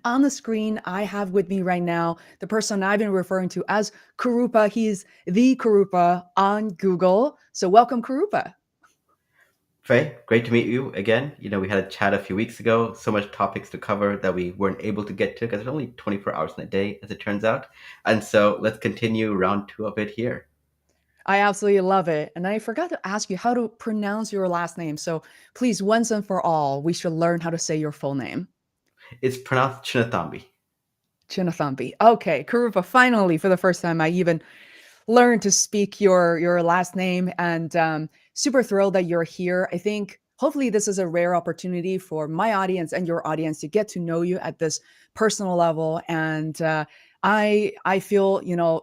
on the screen, I have with me right now the person I've been referring to as Kurupa. He's the Kurupa on Google. So welcome, Kurupa. Faye, great to meet you again. We had a chat a few weeks ago. So much topics to cover that we weren't able to get to because there's only 24 hours in a day, as it turns out. And so let's continue round two of it here. I absolutely love it. And I forgot to ask you how to pronounce your last name. So please, once and for all, we should learn how to say your full name. It's pronounced Chinnathambi. Chinnathambi. Okay, Kurupa, finally, for the first time, I even learn to speak your last name, and super thrilled that you're here. I think hopefully this is a rare opportunity for my audience and your audience to get to know you at this personal level, and I feel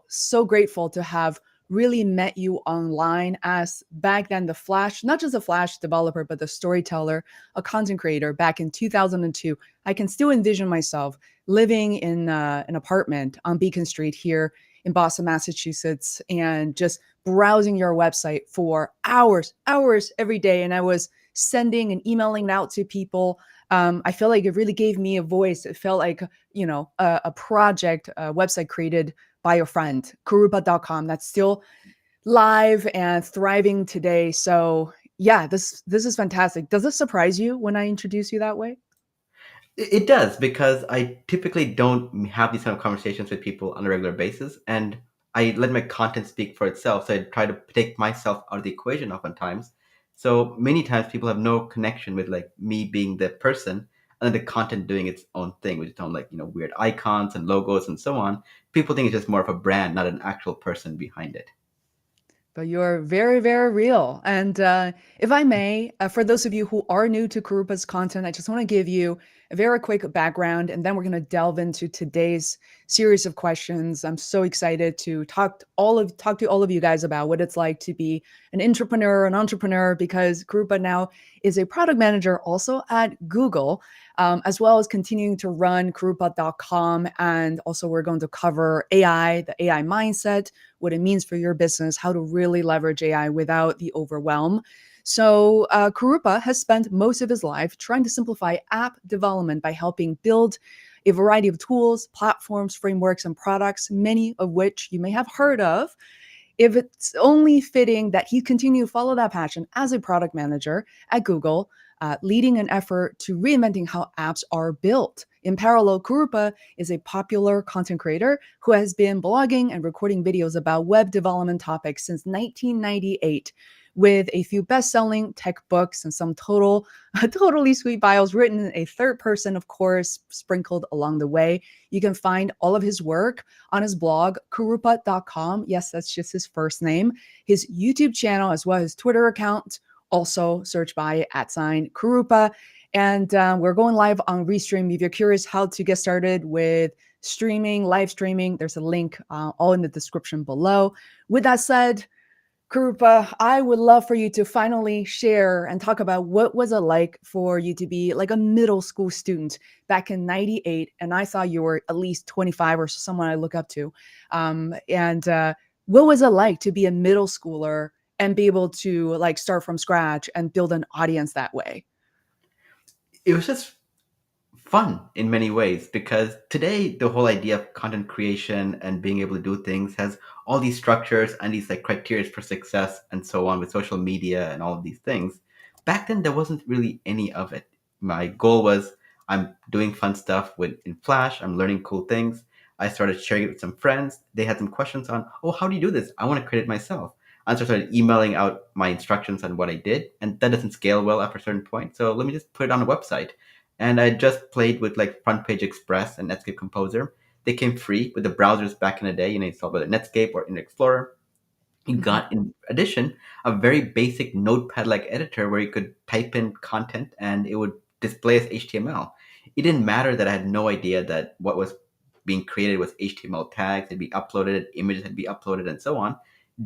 so grateful to have really met you online as back then the Flash, not just a Flash developer, but the storyteller, a content creator back in 2002. I can still envision myself living in an apartment on Beacon Street here in Boston, Massachusetts, and just browsing your website for hours every day. And I was sending and emailing out to people. I feel like it really gave me a voice. It felt like, a project, a website created by a friend, Kurupa.com, that's still live and thriving today. So yeah, this is fantastic. Does it surprise you when I introduce you that way? It does because I typically don't have these kind of conversations with people on a regular basis, and I let my content speak for itself. So I try to take myself out of the equation oftentimes. So many times people have no connection with like me being the person and then the content doing its own thing, with its own like weird icons and logos and so on. People think it's just more of a brand, not an actual person behind it. But you're very, very real. And if I may, for those of you who are new to Kurupa's content, I just want to give you a very quick background, and then we're going to delve into today's series of questions. I'm so excited to talk to all of you guys about what it's like to be an entrepreneur, because Kurupa now is a product manager also at Google, as well as continuing to run Kurupa.com. And also, we're going to cover AI, the AI mindset, what it means for your business, how to really leverage AI without the overwhelm. So, Kurupa has spent most of his life trying to simplify app development by helping build a variety of tools, platforms, frameworks, and products, many of which you may have heard of. If it's only fitting that he continue to follow that passion as a product manager at Google, leading an effort to reinventing how apps are built. In parallel, Kurupa is a popular content creator who has been blogging and recording videos about web development topics since 1998, with a few best-selling tech books and some totally sweet bios written in a third person, of course, sprinkled along the way. You can find all of his work on his blog, kurupa.com. Yes, that's just his first name. His YouTube channel, as well as his Twitter account, also search by @Kurupa. And we're going live on Restream. If you're curious how to get started with streaming, live streaming, there's a link all in the description below. With that said, Kurupa, I would love for you to finally share and talk about what was it like for you to be like a middle school student back in 98. And I thought you were at least 25 or someone I look up to. And what was it like to be a middle schooler and be able to like start from scratch and build an audience that way? It was just fun in many ways because today the whole idea of content creation and being able to do things has all these structures and these like criteria for success and so on with social media and all of these things. Back then there wasn't really any of it. My goal was I'm doing fun stuff with in Flash, I'm learning cool things. I started sharing it with some friends. They had some questions on, oh, how do you do this? I want to create it myself. And so I started emailing out my instructions on what I did, and that doesn't scale well after a certain point. So let me just put it on a website, and I just played with like Front Page Express and Netscape Composer. They came free with the browsers back in the day. Install whether Netscape or Internet Explorer. You Mhm. got, in addition, a very basic notepad-like editor where you could type in content and it would display as HTML. It didn't matter that I had no idea that what was being created was HTML tags, it'd be uploaded, images had be uploaded, and so on.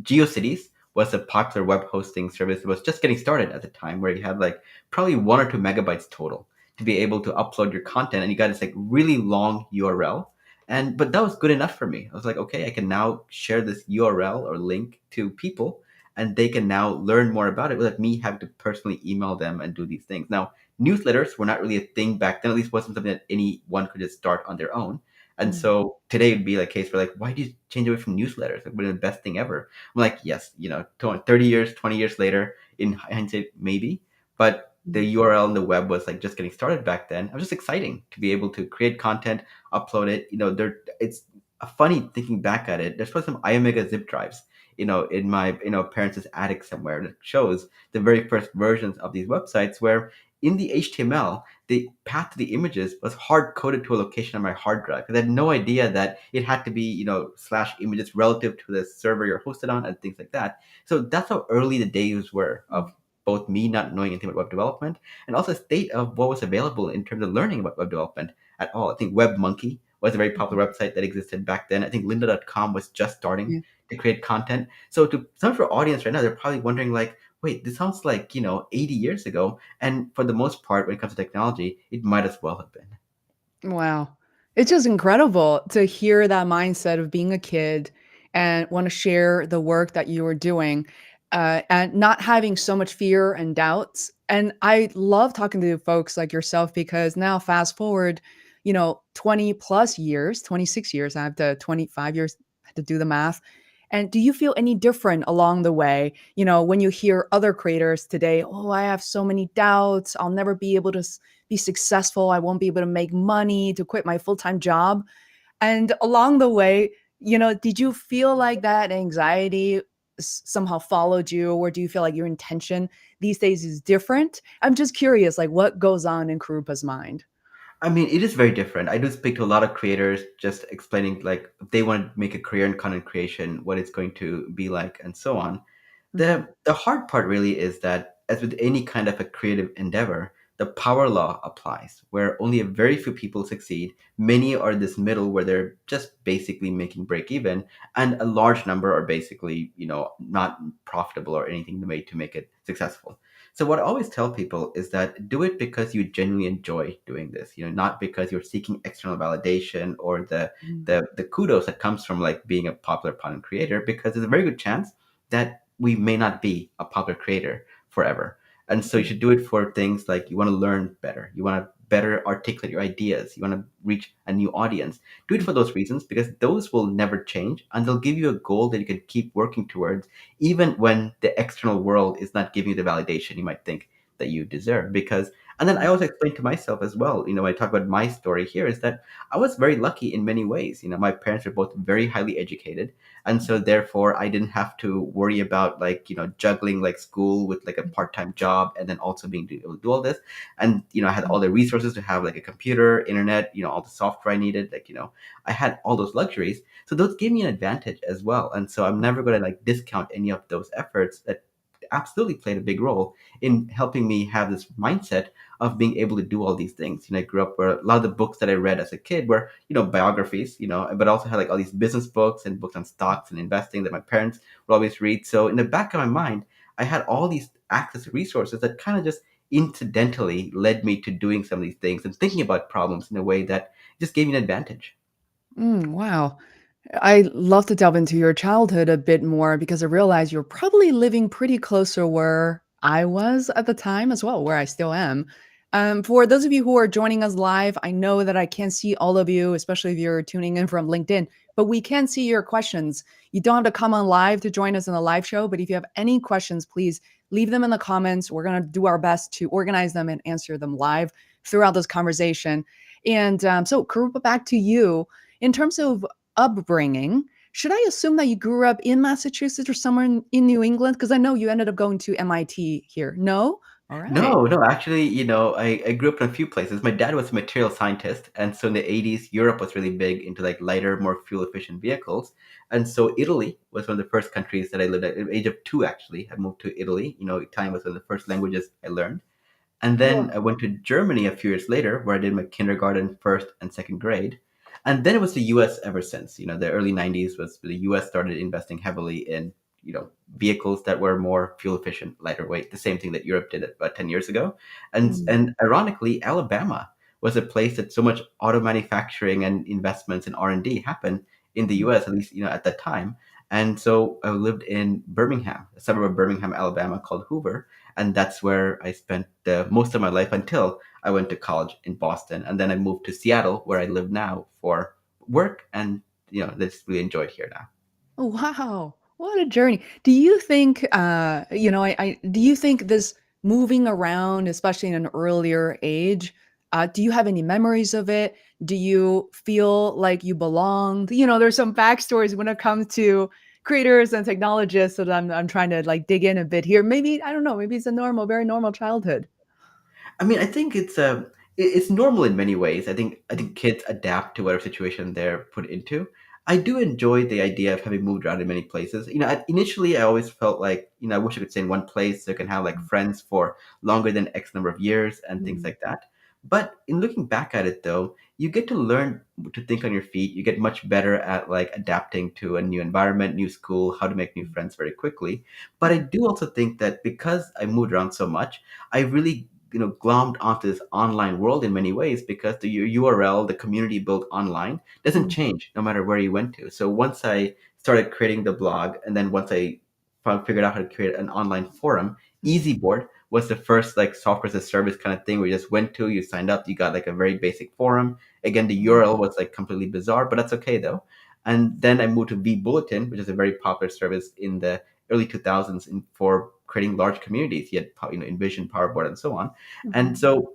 GeoCities was a popular web hosting service that was just getting started at the time, where you had like probably 1 or 2 megabytes total to be able to upload your content, and you got this like really long URL. And but that was good enough for me. I was like, okay, I can now share this URL or link to people, and they can now learn more about it without me having to personally email them and do these things. Now, newsletters were not really a thing back then. At least wasn't something that anyone could just start on their own. And Mm, so today would be like a case where like, why do you change away from newsletters? Like, what the best thing ever? I'm like, yes, 30 years, 20 years later, in hindsight, maybe. But the mm, URL and the web was like just getting started back then. It was just exciting to be able to create content, upload it. It's funny thinking back at it. There's probably some iOmega zip drives, in my parents' attic somewhere that shows the very first versions of these websites where in the HTML, the path to the images was hard coded to a location on my hard drive because I had no idea that it had to be, slash images relative to the server you're hosted on and things like that. So that's how early the days were mm, of both me not knowing anything about web development and also the state of what was available in terms of learning about web development at all. I think WebMonkey was a very mhm. popular website that existed back then. I think lynda.com was just starting Yeah. to create content. So to some of our audience right now, they're probably wondering like, wait, this sounds like, 80 years ago. And for the most part, when it comes to technology, it might as well have been. Wow. It's just incredible to hear that mindset of being a kid and want to share the work that you were doing, and not having so much fear and doubts. And I love talking to folks like yourself because now, fast forward, 20 plus years, 26 years, I have to 25 years to do the math. And do you feel any different along the way? When you hear other creators today, oh, I have so many doubts. I'll never be able to be successful. I won't be able to make money, to quit my full time job. And along the way, did you feel like that anxiety somehow followed you, or do you feel like your intention these days is different? I'm just curious, like what goes on in Karupa's mind? I mean, it is very different. I do speak to a lot of creators just explaining like if they want to make a career in content creation, what it's going to be like, and so on. Mhm. The hard part really is that, as with any kind of a creative endeavor, the power law applies, where only a very few people succeed. Many are this middle where they're just basically making break even, and a large number are basically, not profitable or anything made to make it successful. So what I always tell people is that do it because you genuinely enjoy doing this, not because you're seeking external validation or the Mm, the the kudos that comes from like being a popular content creator, because there's a very good chance that we may not be a popular creator forever. And so you mm, should do it for things like you want to learn better, you want to better articulate your ideas, you want to reach a new audience. Do it for those reasons because those will never change and they'll give you a goal that you can keep working towards, even when the external world is not giving you the validation you might think that you deserve. Because, and then I mm, also explain to myself as well, when I talk about my story here, is that I was very lucky in many ways. My parents were both very highly educated, and so therefore I didn't have to worry about like juggling like school with like a part-time job and then also being able to do all this. And I had mm, all the resources to have like a computer, internet, all the software I needed. Like I had all those luxuries, so those gave me an advantage as well. And so I'm never going to like discount any of those efforts that absolutely played a big role in helping me have this mindset of being able to do all these things. I grew up where a lot of the books that I read as a kid were, biographies, but also had like all these business books and books on stocks and investing that my parents would always read. So in the back of my mind, I had all these access to resources that kind of just incidentally led me to doing some of these things and thinking about problems in a way that just gave me an advantage. wow. I love to delve into your childhood a bit more because I realize you're probably living pretty close to where I was at the time as well, where I still am. For those of you who are joining us live, I know that I can't see all of you, especially if you're tuning in from LinkedIn, but we can see your questions. You don't have to come on live to join us in the live show, but if you have any questions, please leave them in the comments. We're going to do our best to organize them and answer them live throughout this conversation. And so, Karupa, back to you. In terms of upbringing, should I assume that you grew up in Massachusetts or somewhere in New England? Because I know you ended up going to MIT here. No? All right. No, no, actually, I grew up in a few places. My dad was a material scientist, and so in the 80s, Europe was really big into like lighter, more fuel efficient vehicles. And so Italy was one of the first countries that I lived at the age of 2, actually. I moved to Italy. Italian was one of the first languages I learned. And then Whoa. I went to Germany a few years later, where I did my kindergarten, first and second grade. And then it was the US ever since. The early 90s was the US started investing heavily in, vehicles that were more fuel efficient, lighter weight, the same thing that Europe did about 10 years ago. And Mm, and ironically, Alabama was a place that so much auto manufacturing and investments in R&D happened in the mm, US, at least, at that time. And so I lived in Birmingham, a suburb of Birmingham, Alabama called Hoover. And that's where I spent most of my life until I went to college in Boston. And then I moved to Seattle, where I live now for work. And, I just really enjoy it here now. Oh, wow. What a journey. Do you think, do you think this moving around, especially in an earlier age, do you have any memories of it? Do you feel like you belong? There's some backstories when it comes to creators and technologists. So that I'm trying to like dig in a bit here. Maybe, I don't know, maybe it's a normal, very normal childhood. I mean, I think it's normal in many ways. I think kids adapt to whatever situation they're put into. I do enjoy the idea of having moved around in many places. Initially I always felt like I wish I could stay in one place so I can have like friends for longer than X number of years and things Mhm. like that. But in looking back at it, though, you get to learn to think on your feet. You get much better at like adapting to a new environment, new school, how to make new friends very quickly. But I Yeah. do also think that because I moved around so much, I really glommed onto this online world in many ways because the URL, the community built online, doesn't Mhm. change no matter where you went to. So once I started creating the blog, and then once I figured out how to create an online forum, Mhm. Easyboard was the first like software as a service kind of thing where you just went to, you signed up, you got like a very basic forum. Again, the Mhm. URL was like completely bizarre, but that's okay though. And then I moved to V Bulletin, which is a very popular service in the early 2000s for creating large communities. You had InVision, PowerBoard, and so on. And Mhm. so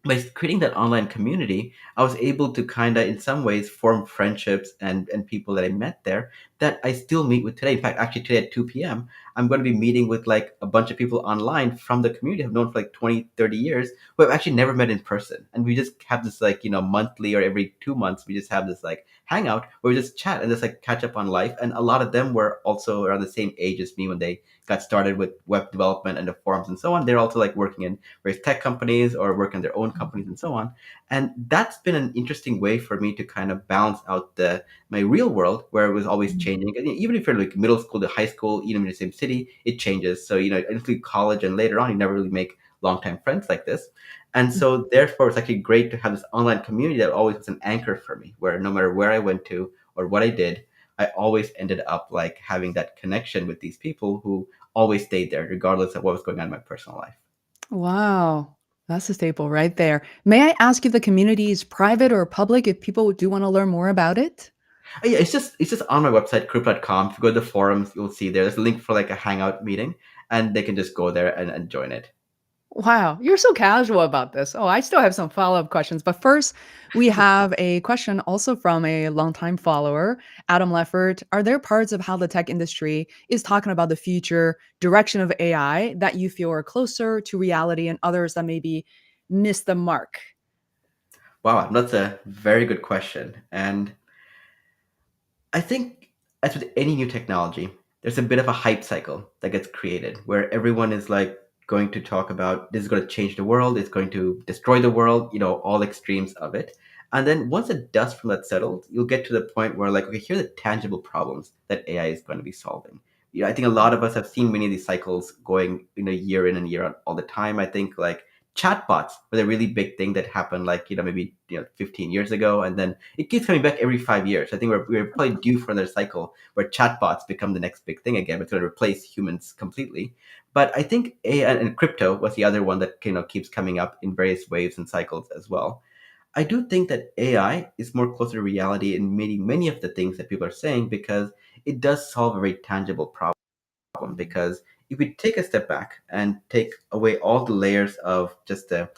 by creating that online community, I was able to kind of, in some ways, form friendships and people that I met there that I still meet with today. In fact, actually today at 2 p.m., I'm going to be meeting with like a bunch of people online from the community I've known for like 20, 30 years who I've actually never met in person. And we just have this like, monthly or every 2 months, we just have this like hangout where we just chat and just like catch up on life. And a lot of them were also around the same age as me when they got started with web development and the forums and so on. They're also like working in various tech companies or work in their own companies and so on. And that's been an interesting way for me to kind of balance out the my real world where it was always Mhm. changing. And even if you're like middle school to high school, even in the same city, it changes. So include college and later on, you never really make longtime friends like this. And so therefore, it's actually great to have this online community that always was an anchor for me, where no matter where I went to or what I did, I always ended up like having that connection with these people who always stayed there, regardless of what was going on in my personal life. Wow. That's a staple right there. May I ask if the community is private or public if people do want to learn more about it? Yeah, it's just on my website, Kurupa.com. If you go to the forums, you'll see there's a link for like a hangout meeting, and they can just go there and join it. Wow, you're so casual about this. Oh, I still have some follow-up questions, but first, we have a question also from a longtime follower, Adam Leffert. Are there parts of how the tech industry is talking about the future direction of AI that you feel are closer to reality and others that maybe miss the mark? Wow, that's a very good question. And I think, as with any new technology, there's a bit of a hype cycle that gets created where everyone is like going to talk about this is going to change the world, it's going to destroy the world, all extremes of it. And then once the dust from that settles, you'll get to the point where, like, okay, here are the tangible problems that AI is going to be solving. I think a lot of us have seen many of these cycles going, year in and year out all the time. I think like chatbots were a really big thing that happened, like, maybe 15 years ago, and then it keeps coming back every 5 years. I think we're probably due for another cycle where chatbots become the next big thing again. It's going to replace humans completely. But I think AI and crypto was the other one that keeps coming up in various waves and cycles as well. I do think that AI is more closer to reality in many of the things that people are saying because it does solve a very tangible problem. Because if we take a step back and take away all the layers of just the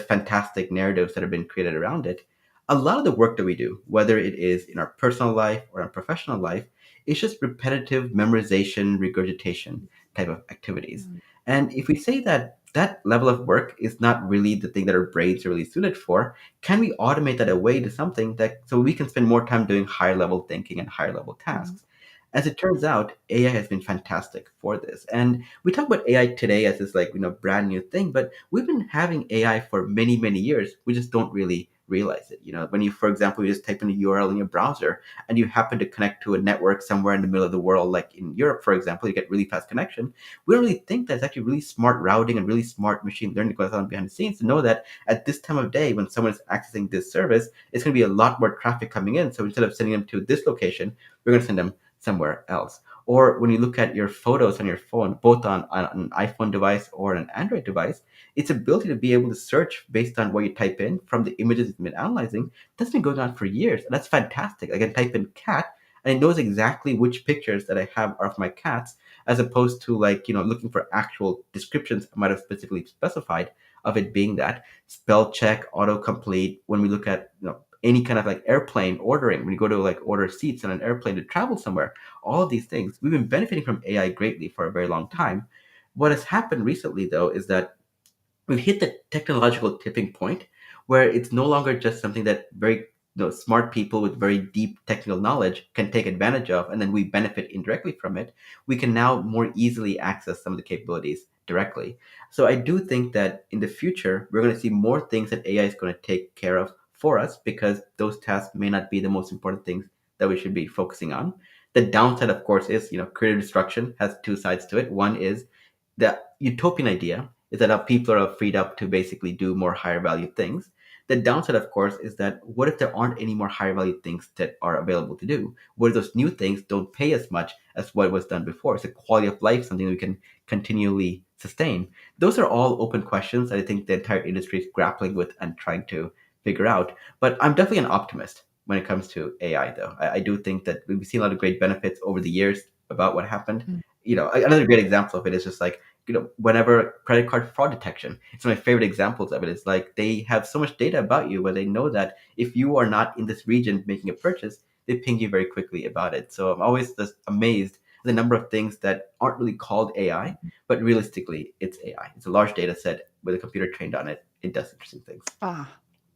fantastic narratives that have been created around it, a lot of the work that we do, whether it is in our personal life or our professional life, is just repetitive memorization, regurgitation type of activities. And if we say that that level of work is not really the thing that our brains are really suited for, can we automate that away to something that so we can spend more time doing higher level thinking and higher level Mhm. tasks? As it turns out, AI has been fantastic for this. And we talk about AI today as this like, brand new thing, but we've been having AI for many years. We just don't really realize it. When you, for example, you just type in a URL in your browser and you happen to connect to a network somewhere in the middle of the world, like in Europe, for example, you get really fast connection. We don't really think that's actually really smart routing and really smart machine learning goes on behind the scenes to know that at this time of day, when someone is accessing this service, it's going to be a lot more traffic coming in. So instead of sending them to this location, we're going to send them somewhere else. Or when you look at your photos on your phone, both on an iPhone device or an Android device, its ability to be able to search based on what you type in from the images it's been analyzing, that's been going on for years. And that's fantastic. I can type in cat and it knows exactly which pictures that I have are of my cats, as opposed to like, looking for actual descriptions I might have specifically specified of it being that. Spell check, autocomplete. When we look at, any kind of like airplane ordering, when you go to like order seats on an airplane to travel somewhere, all of these things, we've been benefiting from AI greatly for a very long time. What has happened recently, though, is that we've hit the technological tipping point where it's no longer just something that very smart people with very deep technical knowledge can take advantage of, and then we benefit indirectly from it. We can now more easily access some of the capabilities directly. So I do think that in the future we're going to see more things that AI is going to take care of for us, because those tasks may not be the most important things that we should be focusing on. The downside, of course, is creative destruction has two sides to it. One is the utopian idea is that our people are freed up to basically do more higher value things. The downside, of course, is that what if there aren't any more higher value things that are available to do? What if those new things don't pay as much as what was done before? Is the quality of life something we can continually sustain? Those are all open questions that I think the entire industry is grappling with and trying to figure out. But I'm definitely an optimist when it comes to AI, though. I do think that we've seen a lot of great benefits over the years about what happened. Mm. Another great example of it is just like, whenever credit card fraud detection, it's my favorite examples of it. It's like they have so much data about you where they know that if you are not in this region making a purchase, they ping you very quickly about it. So I'm always just amazed at the number of things that aren't really called AI, but realistically, it's AI. It's a large data set with a computer trained on it. It does interesting things. Ah,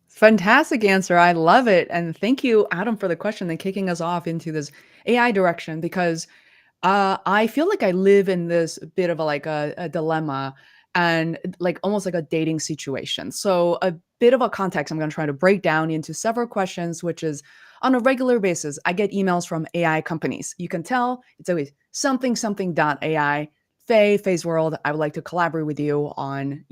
fantastic answer. I love it. And thank you, Adam, for the question and kicking us off into this AI direction because I feel like I live in this bit of a dilemma and like almost like a dating situation. So a bit of a context I'm going to try to break down into several questions, which is on a regular basis, I get emails from AI companies. You can tell it's always something something dot AI. Faye's World, I would like to collaborate with you on,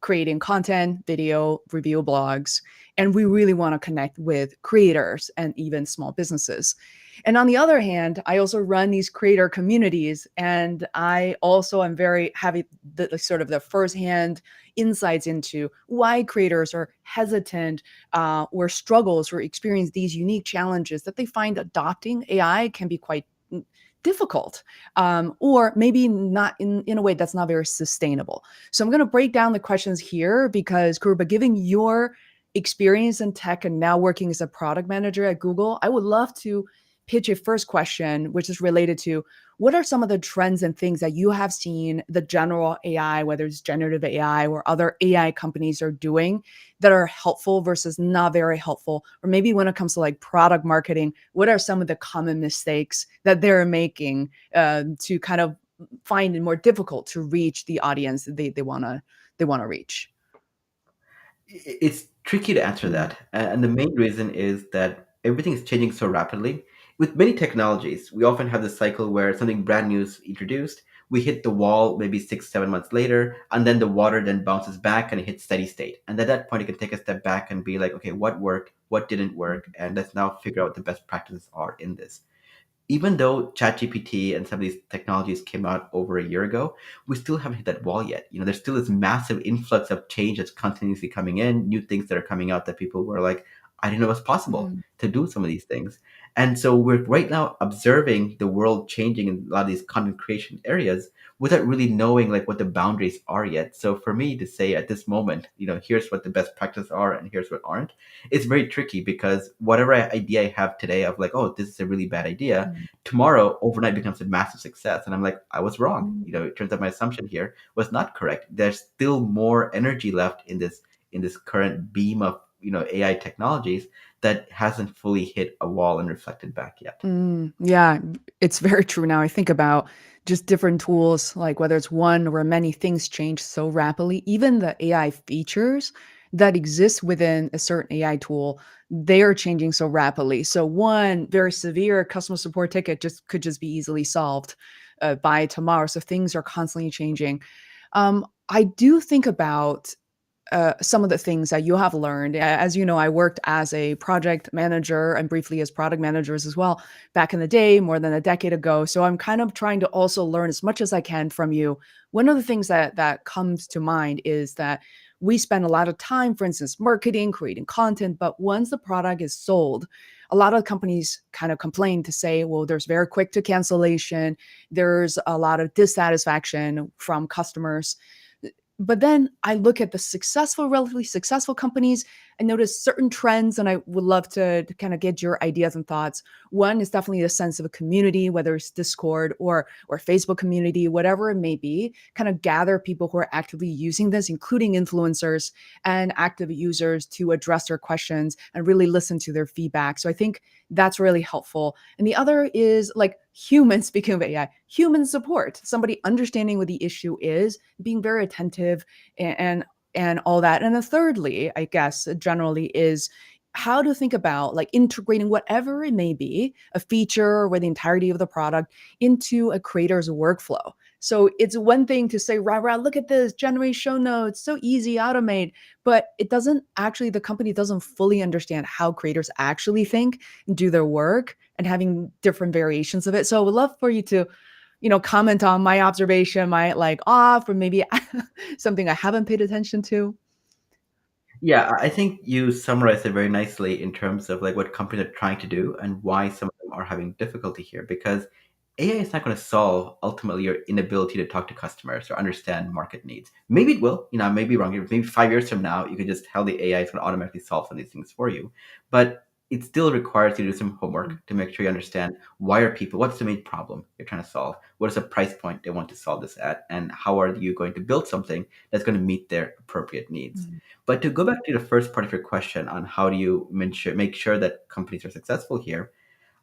creating content, video, review blogs. And we really want to connect with creators and even small businesses. And on the other hand, I also run these creator communities, and I also am very having the sort of the firsthand insights into why creators are hesitant or struggles or experience these unique challenges that they find adopting AI can be quite difficult or maybe not in a way that's not very sustainable. So I'm going to break down the questions here because Kurupa, given your experience in tech and now working as a product manager at Google, I would love to pitch a first question, which is related to what are some of the trends and things that you have seen the general AI, whether it's generative AI or other AI companies are doing that are helpful versus not very helpful? Or maybe when it comes to like product marketing, what are some of the common mistakes that they're making to kind of find it more difficult to reach the audience that they want to reach? It's tricky to answer Mm, that. And the main reason is that everything is changing so rapidly. With many technologies, we often have this cycle where something brand new is introduced, we hit the wall maybe 6, 7 months later, and then the water then bounces back and it hits steady state. And at that point, you can take a step back and be like, okay, what worked, what didn't work, and let's now figure out what the best practices are in this. Even though ChatGPT and some of these technologies came out over a year ago, we still haven't hit that wall yet. There's still this massive influx of change that's continuously coming in, new things that are coming out that people were like, I didn't know it was possible mm, to do some of these things. And so we're right now observing the world changing in a lot of these content creation areas without really knowing like what the boundaries are yet. So for me to say at this moment, here's what the best practices are and here's what aren't, it's very tricky because whatever idea I have today of like, oh, this is a really bad idea, mm, tomorrow overnight becomes a massive success and I'm like, I was wrong. mm, It turns out my assumption here was not correct. There's still more energy left in this current beam of AI technologies that hasn't fully hit a wall and reflected back yet. yeah, it's very true now. I think about just different tools, like whether it's one where many things change so rapidly, even the AI features that exist within a certain AI tool, they are changing so rapidly. So one very severe customer support ticket just could just be easily solved by tomorrow. So things are constantly changing. I do think about some of the things that you have learned. As you know, I worked as a project manager and briefly as product managers as well back in the day, more than a decade ago. So I'm kind of trying to also learn as much as I can from you. One of the things that comes to mind is that we spend a lot of time, for instance, marketing, creating content, but once the product is sold, a lot of companies kind of complain to say, well, there's very quick to cancellation, there's a lot of dissatisfaction from customers. But then I look at the successful, relatively successful companies and notice certain trends, and I would love to kind of get your ideas and thoughts. One is definitely a sense of a community, whether it's Discord or Facebook community, whatever it may be, kind of gather people who are actively using this, including influencers and active users, to address their questions and really listen to their feedback. So I think that's really helpful. And the other is like human, speaking of AI, human support, somebody understanding what the issue is, being very attentive and all that. And then thirdly, I guess generally is how to think about like integrating whatever it may be, a feature or the entirety of the product into a creator's workflow. So it's one thing to say, rah, rah, look at this, generate show notes, so easy, automate, but it doesn't actually, the company doesn't fully understand how creators actually think and do their work and having different variations of it. So I would love for you to, comment on my observation, my like off, or maybe something I haven't paid attention to. Yeah, I think you summarized it very nicely in terms of like what companies are trying to do and why some of them are having difficulty here. Because AI is not going to solve ultimately your inability to talk to customers or understand market needs. Maybe it will, I may be wrong. Maybe 5 years from now, you could just tell the AI is going to automatically solve some of these things for you. But it still requires you to do some homework to make sure you understand why are people, what's the main problem you're trying to solve? What is the price point they want to solve this at? And how are you going to build something that's going to meet their appropriate needs? Mhm. But to go back to the first part of your question on how do you make sure that companies are successful here,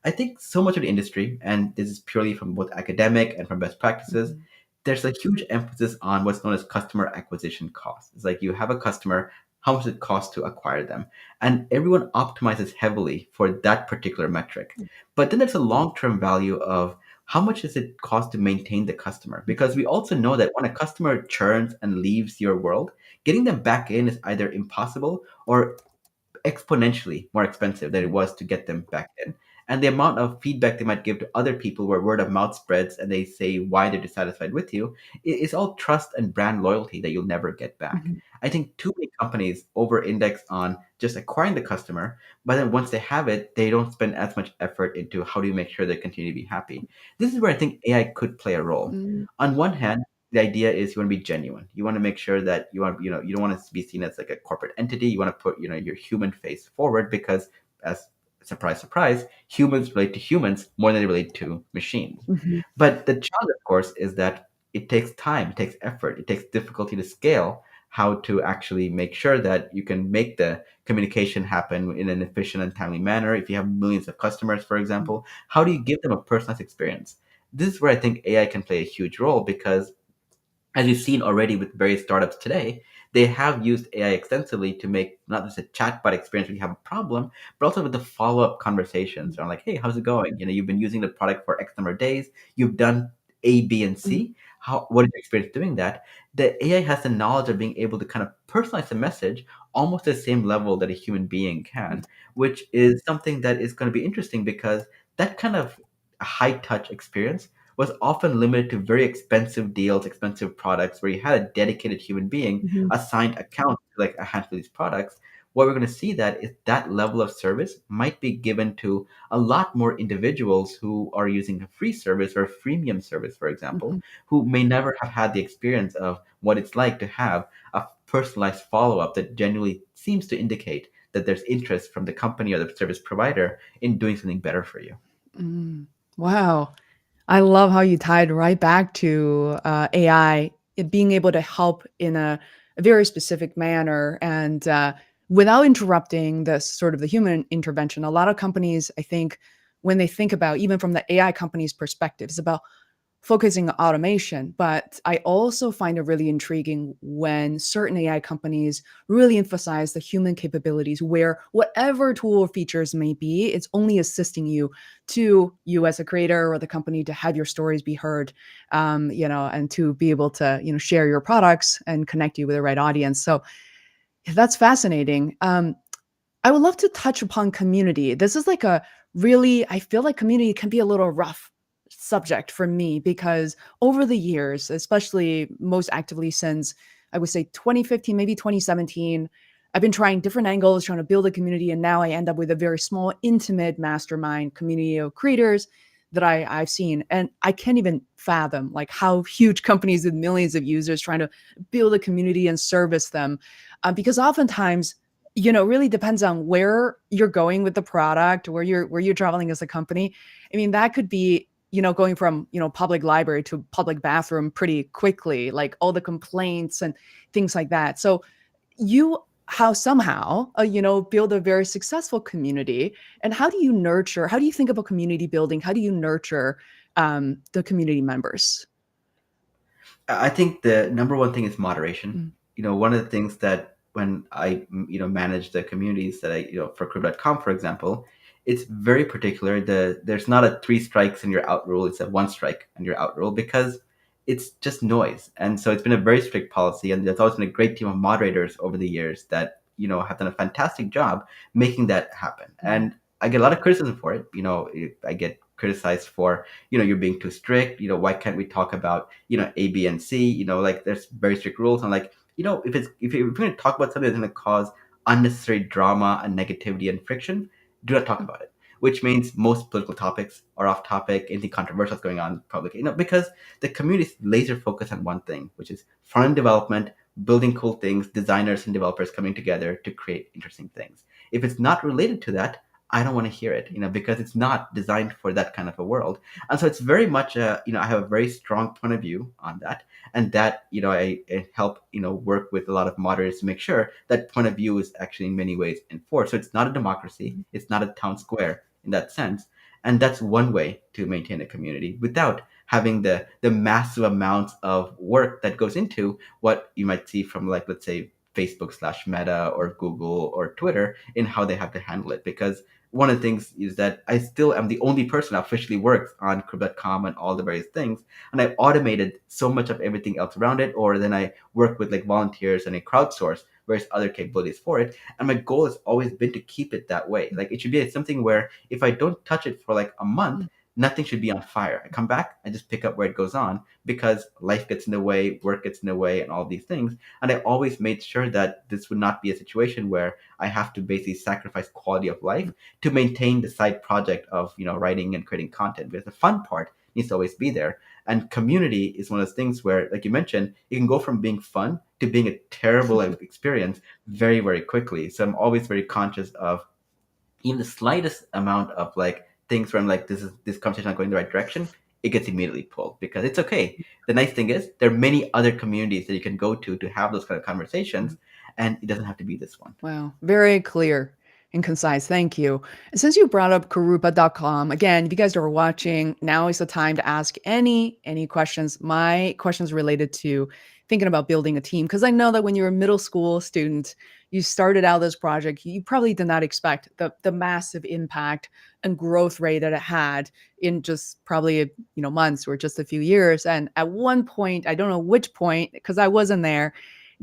I think so much of the industry, and this is purely from both academic and from best practices, Mhm. there's a huge emphasis on what's known as customer acquisition cost. It's like you have a customer, how much it costs to acquire them? And everyone optimizes heavily for that particular metric. But then there's a long-term value of how much does it cost to maintain the customer? Because we also know that when a customer churns and leaves your world, getting them back in is either impossible or exponentially more expensive than it was to get them back in. And the amount of feedback they might give to other people where word of mouth spreads and they say why they're dissatisfied with you is all trust and brand loyalty that you'll never get back. Mhm. I think too many companies over index on just acquiring the customer, but then once they have it, they don't spend as much effort into how do you make sure they continue to be happy. This is where I think AI could play a role. Mhm. On one hand, the idea is you want to be genuine. You want to make sure that you don't want to be seen as like a corporate entity. You want to put, your human face forward because as surprise, surprise, humans relate to humans more than they relate to machines. Mhm. But the challenge, of course, is that it takes time, it takes effort, it takes difficulty to scale how to actually make sure that you can make the communication happen in an efficient and timely manner. If you have millions of customers, for example, how do you give them a personalized experience? This is where I think AI can play a huge role because as you've seen already with various startups today, they have used AI extensively to make not just a chatbot experience when you have a problem, but also with the follow-up conversations around like, hey, how's it going? You've been using the product for X number of days, you've done A, B, and Mhm. C. What is your experience doing that? The AI has the knowledge of being able to kind of personalize the message almost the same level that a human being can, which is something that is going to be interesting because that kind of high touch experience was often limited to very expensive deals, expensive products, where you had a dedicated human being Mhm. assigned account to like a handful of these products. What we're going to see that is that level of service might be given to a lot more individuals who are using a free service or a freemium service, for example, Mhm. who may never have had the experience of what it's like to have a personalized follow-up that genuinely seems to indicate that there's interest from the company or the service provider in doing something better for you. Mm. Wow. I love how you tied right back to AI, it being able to help in a very specific manner and without interrupting the sort of the human intervention. A lot of companies, I think, when they think about even from the AI company's perspective, it's about focusing on automation. But I also find it really intriguing when certain AI companies really emphasize the human capabilities, where whatever tool or features may be, it's only assisting you as a creator or the company to have your stories be heard, and to be able to share your products and connect you with the right audience. So That's fascinating. I would love to touch upon community. This is like a really, I feel like community can be a little rough subject for me because over the years, especially most actively since I would say 2015, maybe 2017, I've been trying different angles, trying to build a community. And now I end up with a very small, intimate mastermind community of creators that I've seen. And I can't even fathom like how huge companies with millions of users trying to build a community and service them. Because oftentimes really depends on where you're going with the product, where you're traveling as a company. I mean, that could be, going from, public library to public bathroom pretty quickly, like all the complaints and things like that. So you how somehow, build a very successful community. And how do you think about community building? How do you nurture the community members? I think the number one thing is moderation. Mm, One of the things that when I, manage the communities that I, for Kurupa.com, for example, it's very particular. There's not a three strikes and you're out rule. It's a one strike and you're out rule because it's just noise. And so it's been a very strict policy. And there's always been a great team of moderators over the years that, have done a fantastic job making that happen. mhm, And I get a lot of criticism for it. I get criticized for, you're being too strict. Why can't we talk about A, B, and C. Like there's very strict rules. And like if you're going to talk about something that's going to cause unnecessary drama and negativity and friction, do not talk about it. Which means most political topics are off topic. Anything controversial is going on publicly. Because the community is laser focused on one thing, which is front end development, building cool things, designers and developers coming together to create interesting things. If it's not related to that, I don't want to hear it, because it's not designed for that kind of a world. And so it's very much I have a very strong point of view on that. And that, I help, work with a lot of moderators to make sure that point of view is actually in many ways enforced. So it's not a democracy. mhm, It's not a town square in that sense. And that's one way to maintain a community without having the massive amounts of work that goes into what you might see from, like, let's say, Facebook/Meta or Google or Twitter in how they have to handle it. Because one of the things is that I still am the only person that officially works on Kurupa.com and all the various things. And I've automated so much of everything else around it, or then I work with like volunteers and I crowdsource various other capabilities for it. And my goal has always been to keep it that way. Like it should be something where if I don't touch it for like a month, mm, nothing should be on fire. I come back, I just pick up where it goes on because life gets in the way, work gets in the way, and all these things. And I always made sure that this would not be a situation where I have to basically sacrifice quality of life to maintain the side project of writing and creating content, because the fun part needs to always be there. And community is one of those things where, like you mentioned, it can go from being fun to being a terrible experience very, very quickly. So I'm always very conscious of even the slightest amount of like things where I'm like, this conversation not going the right direction, it gets immediately pulled because it's okay. The nice thing is there are many other communities that you can go to have those kind of mhm. conversations, and it doesn't have to be this one. Wow, very clear and concise. Thank you. And since you brought up Kurupa.com, again, if you guys are watching, now is the time to ask any questions. My questions related to thinking about building a team because I know that when you're a middle school student, you started out this project, you probably did not expect the massive impact and growth rate that it had in just probably months or just a few years. And at one point, I don't know which point because I wasn't there,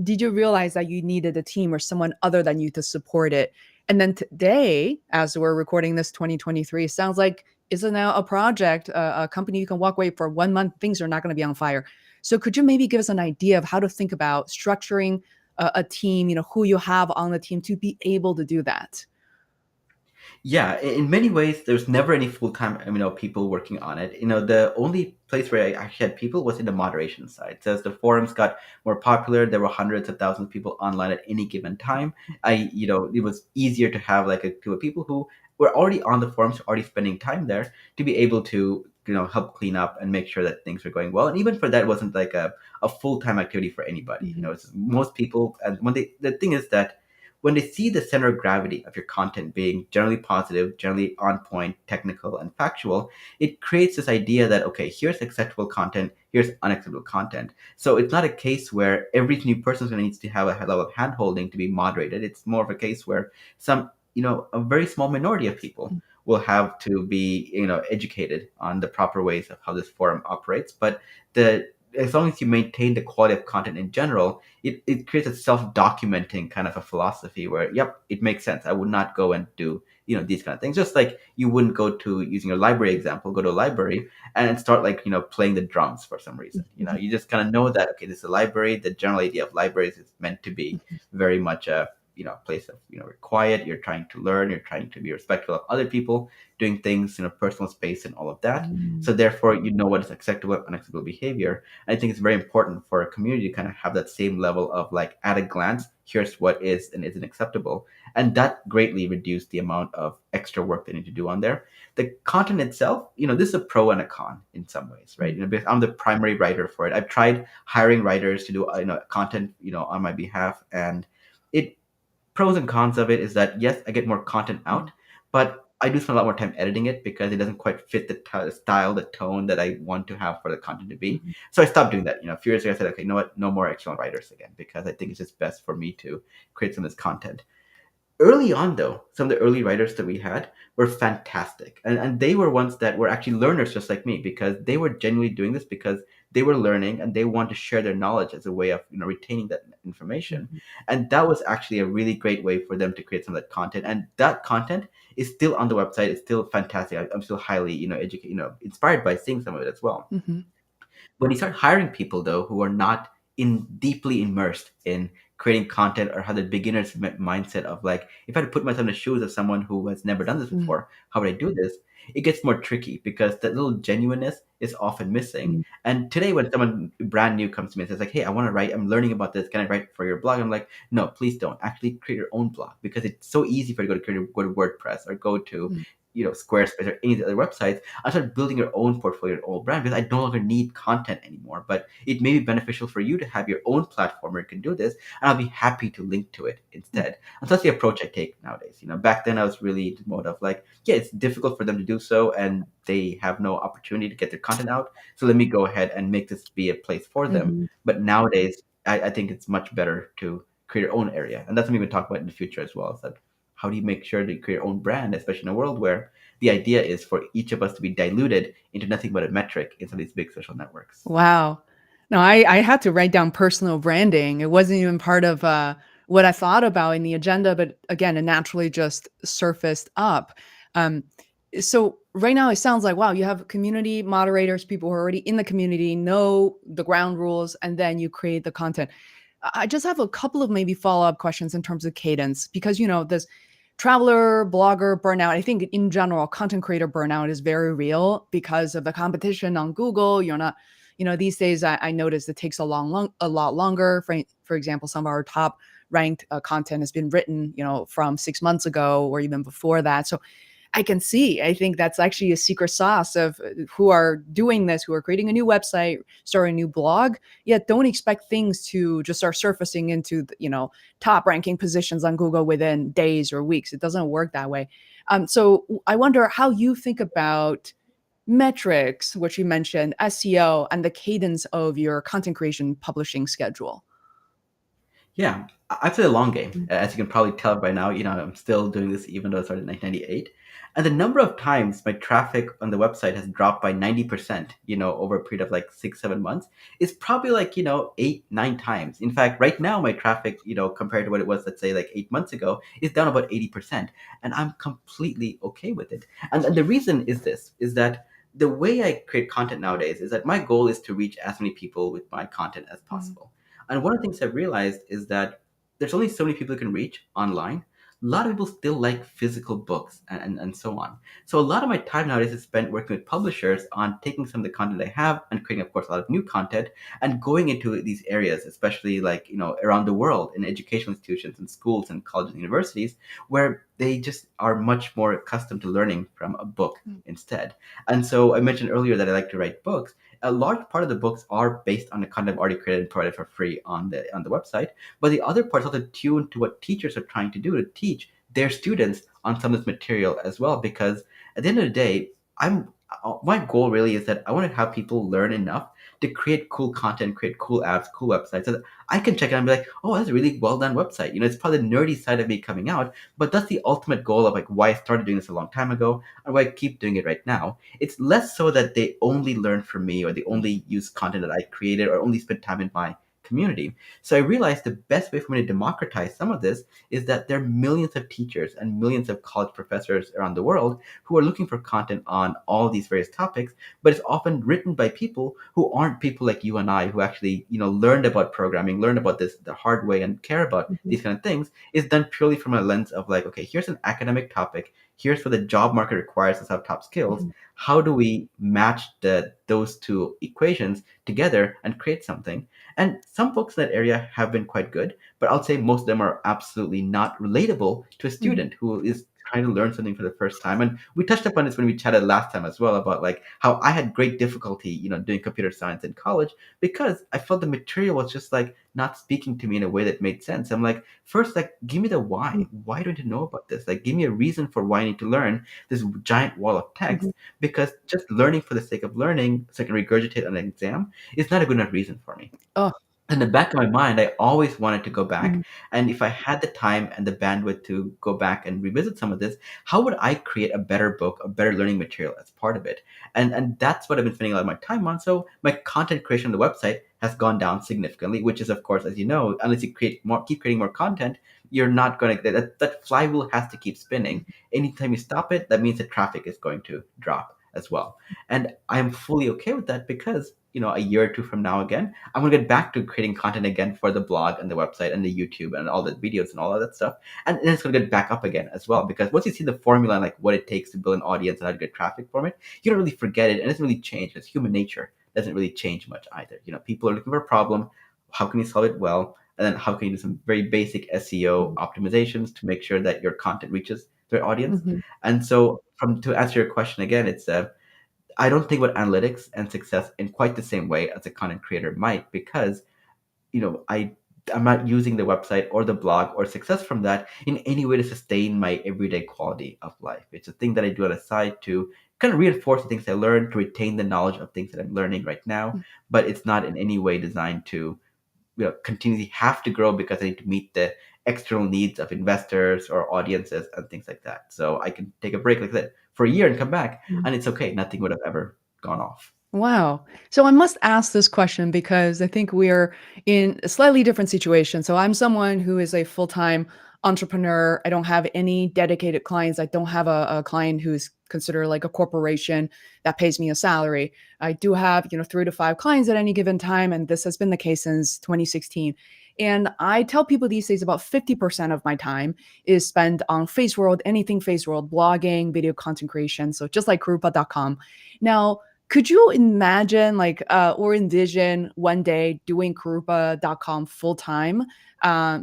did you realize that you needed a team or someone other than you to support it? And then today, as we're recording this 2023, sounds like it's now a project, a company you can walk away for 1 month. Things are not going to be on fire. So could you maybe give us an idea of how to think about structuring a team, who you have on the team to be able to do that? Yeah, in many ways, there's never any full time, people working on it. The only place where I actually had people was in the moderation side. So as the forums got more popular, there were hundreds of thousands of people online at any given time. It was easier to have like a group of people who were already on the forums, already spending time there, to be able to help clean up and make sure that things were going well. And even for that, it wasn't like a full time activity for anybody. Mhm. It's most people, and the thing is that when they see the center of gravity of your content being generally positive, generally on point, technical, and factual, it creates this idea that, okay, here's acceptable content, here's unacceptable content. So it's not a case where every new person is going to need to have a level of handholding to be moderated. It's more of a case where a very small minority of people will have to be, educated on the proper ways of how this forum operates. But the as long as you maintain the quality of content in general, it creates a self-documenting kind of a philosophy where, yep, it makes sense. I would not go and do, these kind of things. Just like you wouldn't go to, using your library example, go to a library and start like, playing the drums for some reason. Mhm. You just kind of know that, okay, this is a library. The general idea of libraries is meant to be very much a, place of, quiet. You're trying to learn. You're trying to be respectful of other people doing things, personal space and all of that. Mhm. So therefore, you know what is acceptable, unacceptable behavior. And I think it's very important for a community to kind of have that same level of like, at a glance, here's what is and isn't acceptable. And that greatly reduced the amount of extra work they need to do on there. The content itself, this is a pro and a con in some ways, right? Because I'm the primary writer for it. I've tried hiring writers to do, content, on my behalf, and it pros and cons of it is that yes, I get more content out, but I do spend a lot more time editing it because it doesn't quite fit the style, the tone that I want to have for the content to be. Mhm. So I stopped doing that. A few years ago, I said, okay, you know what? No more external writers again because I think it's just best for me to create some of this content. Early on, though, some of the early writers that we had were fantastic. And they were ones that were actually learners just like me because they were genuinely doing this because they were learning and they want to share their knowledge as a way of retaining that information. Mhm. And that was actually a really great way for them to create some of that content. And that content is still on the website. It's still fantastic. I'm still highly, inspired by seeing some of it as well. Mhm. When you start hiring people though who are not in deeply immersed in creating content or have the beginner's mindset of like, if I had to put myself in the shoes of someone who has never done this Mhm. before, how would I do this? It gets more tricky because that little genuineness is often missing. Mhm. And today when someone brand new comes to me and says like, hey, I want to write, I'm learning about this, can I write for your blog? I'm like, no, please don't. Actually create your own blog because it's so easy for you to go to WordPress or go to Mhm. Squarespace or any of the other websites. I started building your own portfolio, your own brand, because I no longer need content anymore. But it may be beneficial for you to have your own platform where you can do this, and I'll be happy to link to it instead. And so that's the approach I take nowadays. Back then I was really in the mode of like, yeah, it's difficult for them to do so, and they have no opportunity to get their content out. So let me go ahead and make this be a place for them. Mhm. But nowadays, I think it's much better to create your own area, and that's something we talk about in the future as well. Is that how do you make sure that you create your own brand, especially in a world where the idea is for each of us to be diluted into nothing but a metric in some of these big social networks. Wow. No, I had to write down personal branding. It wasn't even part of what I thought about in the agenda, but again, it naturally just surfaced up. Um, so right now, it sounds like wow, you have community moderators, people who are already in the community, know the ground rules, and then you create the content. I just have a couple of maybe follow up questions in terms of cadence because this traveler, blogger burnout. I think in general, content creator burnout is very real because of the competition on Google. You're not, these days I noticed it takes a lot longer. For example, some of our top ranked content has been written, from 6 months ago or even before that. So I can see. I think that's actually a secret sauce of who are doing this, who are creating a new website, starting a new blog, yet don't expect things to just start surfacing into, top ranking positions on Google within days or weeks. It doesn't work that way. So I wonder how you think about metrics, which you mentioned, SEO, and the cadence of your content creation publishing schedule. Yeah, I play a long game. As you can probably tell by now, I'm still doing this even though I started in 1998. And the number of times my traffic on the website has dropped by 90%, over a period of like 6, 7 months is probably like, 8, 9 times. In fact, right now, my traffic, compared to what it was, let's say like 8 months ago, is down about 80%. And I'm completely okay with it. And the reason is this, is that the way I create content nowadays is that my goal is to reach as many people with my content as Mhm. possible. And one of the things I've realized is that there's only so many people you can reach online. A lot of people still like physical books and so on. So a lot of my time nowadays is spent working with publishers on taking some of the content I have and creating, of course, a lot of new content and going into these areas, especially like, around the world in educational institutions and schools and colleges and universities, where they just are much more accustomed to learning from a book instead. And so I mentioned earlier that I like to write books. A large part of the books are based on the content I've already created and provided for free on the website. But the other parts also tune to what teachers are trying to do to teach their students on some of this material as well. Because at the end of the day, my goal really is that I want to have people learn enough to create cool content, create cool apps, cool websites, so that I can check it out and be like, oh, that's a really well done website. It's probably the nerdy side of me coming out, but that's the ultimate goal of like why I started doing this a long time ago and why I keep doing it right now. It's less so that they only learn from me or they only use content that I created or only spend time in my community. So I realized the best way for me to democratize some of this is that there are millions of teachers and millions of college professors around the world who are looking for content on all these various topics, but it's often written by people who aren't people like you and I who actually, learned about programming, learned about this the hard way and care about Mhm, these kind of things. It's done purely from a lens of like, okay, here's an academic topic. Here's what the job market requires us to have top skills. mhm, How do we match those two equations together and create something? And some folks in that area have been quite good, but I'll say most of them are absolutely not relatable to a mhm, student who is trying to learn something for the first time. And we touched upon this when we chatted last time as well about like how I had great difficulty, doing computer science in college because I felt the material was just like not speaking to me in a way that made sense. I'm like, first, like, give me the why. Why don't you know about this? Like, give me a reason for why I need to learn this giant wall of text mhm. because just learning for the sake of learning so I can regurgitate on an exam is not a good enough reason for me. Oh, In the back of my mind, I always wanted to go back. mhm, And if I had the time and the bandwidth to go back and revisit some of this, how would I create a better book, a better learning material as part of it? And that's what I've been spending a lot of my time on. So my content creation on the website has gone down significantly, which is, of course, as you know, unless you keep creating more content, you're not going to that flywheel has to keep spinning. Anytime you stop it, that means the traffic is going to drop as well. And I'm fully okay with that because a year or two from now again I'm gonna get back to creating content again for the blog and the website and the YouTube and all the videos and all of that stuff. And then it's gonna get back up again as well. Because once you see the formula and like what it takes to build an audience and how to get traffic from it, you don't really forget it and it doesn't really change. It's human nature. It doesn't really change much either. People are looking for a problem. How can you solve it well? And then how can you do some very basic SEO mhm, optimizations to make sure that your content reaches their audience? mhm, And so from to answer your question again, it's I don't think about analytics and success in quite the same way as a content creator might because I'm not using the website or the blog or success from that in any way to sustain my everyday quality of life. It's a thing that I do on the side to kind of reinforce the things I learned, to retain the knowledge of things that I'm learning right now, but it's not in any way designed to continually have to grow because I need to meet the external needs of investors or audiences and things like that. So I can take a break like that for a year and come back, mhm. and it's okay. Nothing would have ever gone off. Wow. So I must ask this question because I think we are in a slightly different situation. So I'm someone who is a full-time entrepreneur. I don't have any dedicated clients. I don't have a client who's considered like a corporation that pays me a salary. I do have, 3 to 5 clients at any given time, and this has been the case since 2016. And I tell people these days about 50% of my time is spent on Face World, anything Face World, blogging, video content creation. So just like Kurupa.com. Now, could you imagine or envision one day doing Kurupa.com full time?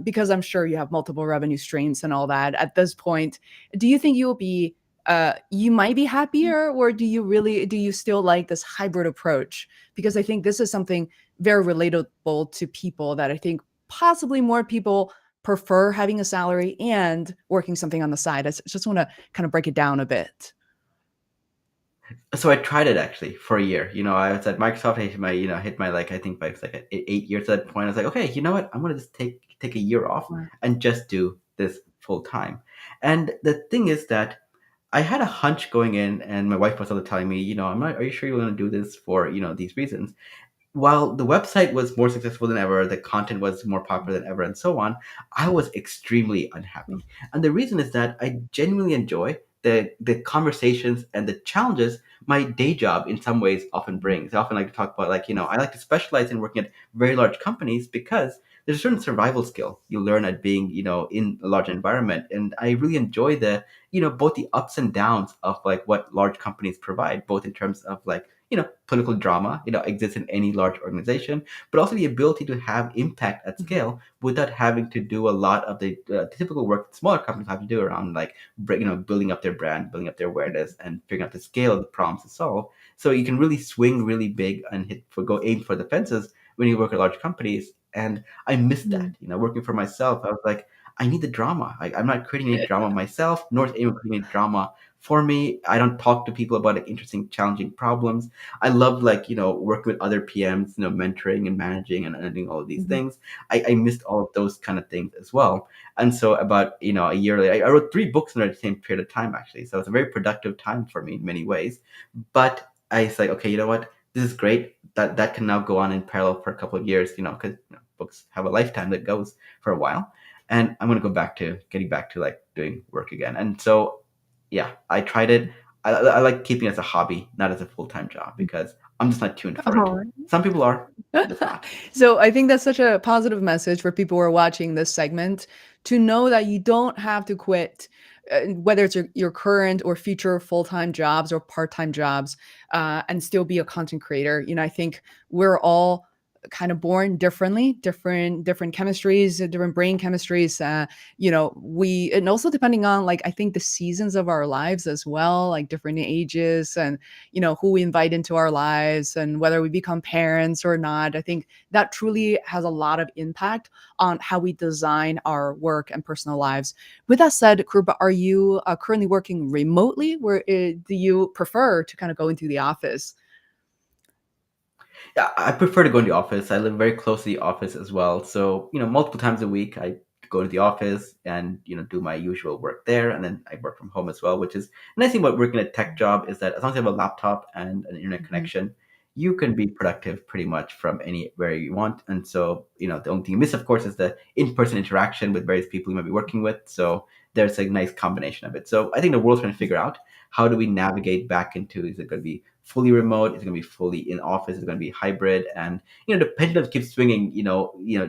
Because I'm sure you have multiple revenue streams and all that. At this point, do you think you might be happier, or do you still like this hybrid approach? Because I think this is something very relatable to people that I think possibly more people prefer having a salary and working something on the side. Just want to kind of break it down a bit. So I tried it actually for a year. I was at Microsoft. I hit my like I think by like 8 years at that point. I was like, okay, you know what? I'm gonna just take a year off Wow. and just do this full time. And the thing is that I had a hunch going in, and my wife was also telling me, I'm not. Are you sure you want to do this for these reasons? While the website was more successful than ever, the content was more popular than ever, and so on, I was extremely unhappy. And the reason is that I genuinely enjoy the conversations and the challenges my day job in some ways often brings. I often like to talk about like, I like to specialize in working at very large companies because there's a certain survival skill you learn at being, in a large environment. And I really enjoy both the ups and downs of like what large companies provide, both in terms of like political drama, exists in any large organization, but also the ability to have impact at Mhm, scale without having to do a lot of the typical work that smaller companies have to do around like, building up their brand, building up their awareness, and figuring out the scale of the problems to solve. So you can really swing really big and aim for the fences when you work at large companies. And I miss mhm, that. Working for myself, I was like, I need the drama. I'm not creating any drama myself, nor is anyone creating any drama for me. I don't talk to people about like interesting, challenging problems. I love like, working with other PMs, mentoring and managing and doing all of these Mhm. things. I missed all of those kind of things as well. And so about, a year later, I wrote 3 books in the same period of time, actually. So it's a very productive time for me in many ways. But I was like, okay, you know what? This is great. That can now go on in parallel for a couple of years, because books have a lifetime that goes for a while. And I'm gonna go back to getting back to like doing work again. And so, yeah, I tried it. I like keeping it as a hobby, not as a full time job, because I'm just not tuned for it. Oh. Some people are, I'm just not. So I think that's such a positive message for people who are watching this segment to know that you don't have to quit, whether it's your current or future full-time jobs or part-time jobs, and still be a content creator. I think we're all kind of born differently, different chemistries, different brain chemistries. We and also depending on like I think the seasons of our lives as well, like different ages and who we invite into our lives and whether we become parents or not. I think that truly has a lot of impact on how we design our work and personal lives. With that said, Kurupa, are you currently working remotely? Where do you prefer to kind of go into the office? Yeah, I prefer to go in the office. I live very close to the office as well. So, multiple times a week I go to the office and, do my usual work there. And then I work from home as well, which is the nice thing about working a tech job is that as long as you have a laptop and an internet Mhm. connection, you can be productive pretty much from anywhere you want. And so, the only thing you miss, of course, is the in-person interaction with various people you might be working with. So there's a nice combination of it. So I think the world's trying to figure out how do we navigate back into, is it going to be fully remote? Is it going to be fully in office? Is it going to be hybrid? And the pendulum keeps swinging,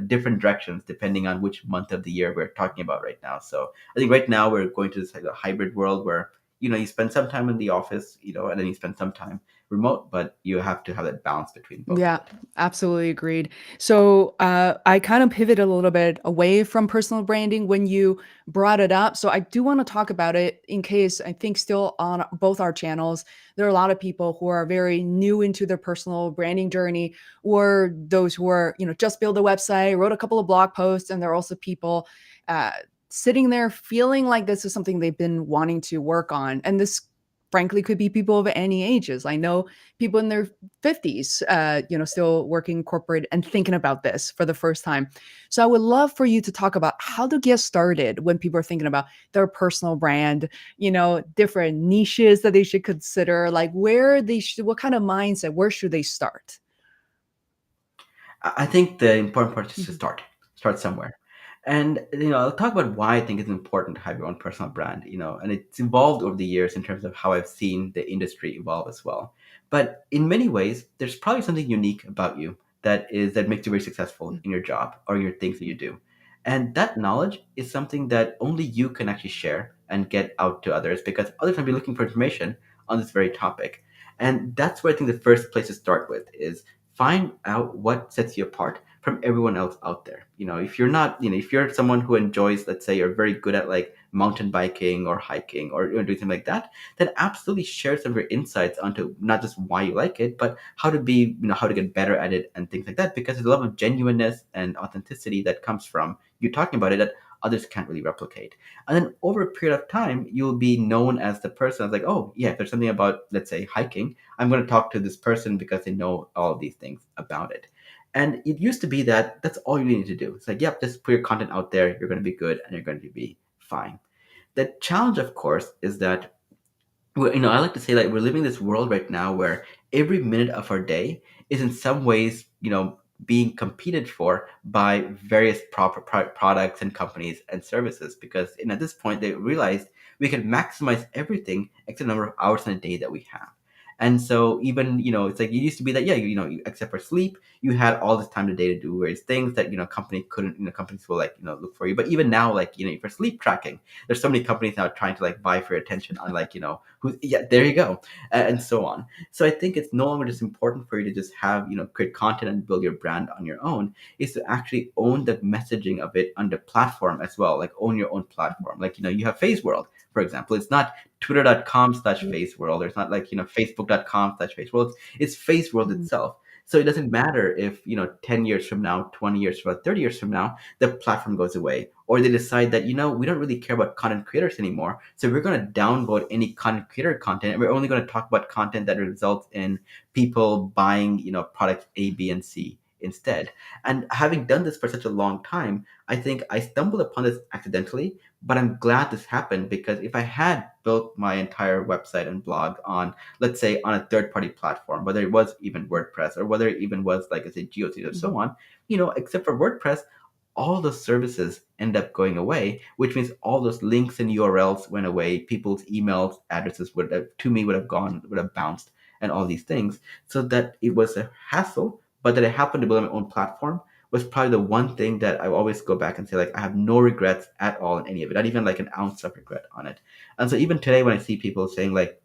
different directions depending on which month of the year we're talking about right now. So I think right now we're going to this like a hybrid world where you spend some time in the office, and then you spend some time remote, but you have to have that balance between both of Yeah, it. absolutely agreed. So I kind of pivoted a little bit away from personal branding when you brought it up. So I do want to talk about it in case I think still on both our channels, there are a lot of people who are very new into their personal branding journey, or those who are, just build a website, wrote a couple of blog posts, and there are also people uh, sitting there feeling like this is something they've been wanting to work on. And this frankly could be people of any ages. I know people in their 50s, still working corporate and thinking about this for the first time. So I would love for you to talk about how to get started when people are thinking about their personal brand, different niches that they should consider, like where they should, what kind of mindset, where should they start? I think the important part is to Mhm. start somewhere. And I'll talk about why I think it's important to have your own personal brand, and it's evolved over the years in terms of how I've seen the industry evolve as well. But in many ways, there's probably something unique about you that makes you very successful in your job or your things that you do. And that knowledge is something that only you can actually share and get out to others, because others might be looking for information on this very topic. And that's where I think the first place to start with is find out what sets you apart from everyone else out there. If you're not, if you're someone who enjoys, let's say you're very good at like mountain biking or hiking or doing something like that, then absolutely share some of your insights onto not just why you like it, but how to be, how to get better at it and things like that. Because there's a lot of genuineness and authenticity that comes from you talking about it that others can't really replicate. And then over a period of time, you'll be known as the person that's like, oh yeah, if there's something about, let's say, hiking, I'm going to talk to this person because they know all these things about it. And it used to be that that's all you need to do. It's like, yep, just put your content out there. You're going to be good and you're going to be fine. The challenge, of course, is that I like to say like we're living this world right now where every minute of our day is in some ways, being competed for by various products and companies and services. Because at this point, they realized we can maximize everything except the number of hours in a day that we have. And so even, it's like it used to be that, yeah, except for sleep, you had all this time of day to do various things that, company couldn't, companies will like, look for you. But even now, like, for sleep tracking, there's so many companies now trying to like vie for your attention on like, who, yeah, there you go, and so on. So I think it's no longer just important for you to just have, create content and build your brand on your own. Is to actually own the messaging of it on the platform as well, like own your own platform. Like, you have Face World, for example. It's not twitter.com/face world, or it's not like, facebook.com/face world. It's Face World Mhm. itself. So it doesn't matter if, 10 years from now, 20 years from now, 30 years from now, the platform goes away. Or they decide that, we don't really care about content creators anymore. So we're going to downvote any content creator content. And we're only going to talk about content that results in people buying, products A, B, and C instead. And having done this for such a long time, I think I stumbled upon this accidentally, but I'm glad this happened because if I had built my entire website and blog on, let's say, on a third party platform, whether it was even WordPress or whether it even was like I say GeoCities or Mhm. so on, except for WordPress, all those services end up going away, which means all those links and URLs went away. People's emails addresses would have gone, would have bounced, and all these things. So that it was a hassle, but that I happened to build my own platform was probably the one thing that I always go back and say, like, I have no regrets at all in any of it, not even like an ounce of regret on it. And so even today, when I see people saying like,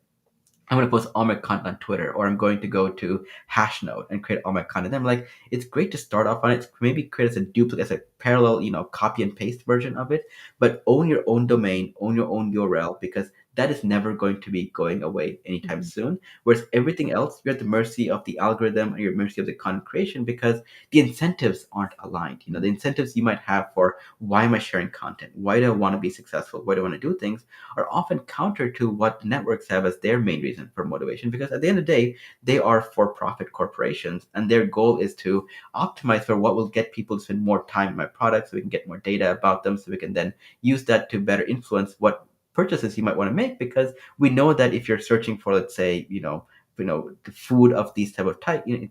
I'm going to post all my content on Twitter, or I'm going to go to Hashnote and create all my content. I'm like, it's great to start off on it. Maybe create as a duplicate, as a parallel, copy and paste version of it, but own your own domain, own your own URL, because that is never going to be going away anytime Mhm. soon. Whereas everything else, you're at the mercy of the algorithm, or you're at the mercy of the content creation, because the incentives aren't aligned. The incentives you might have for why am I sharing content? Why do I want to be successful? Why do I want to do things? Are often counter to what networks have as their main reason for motivation, because at the end of the day, they are for-profit corporations, and their goal is to optimize for what will get people to spend more time in my product, so we can get more data about them, so we can then use that to better influence what purchases you might want to make. Because we know that if you're searching for, let's say, the food of these type of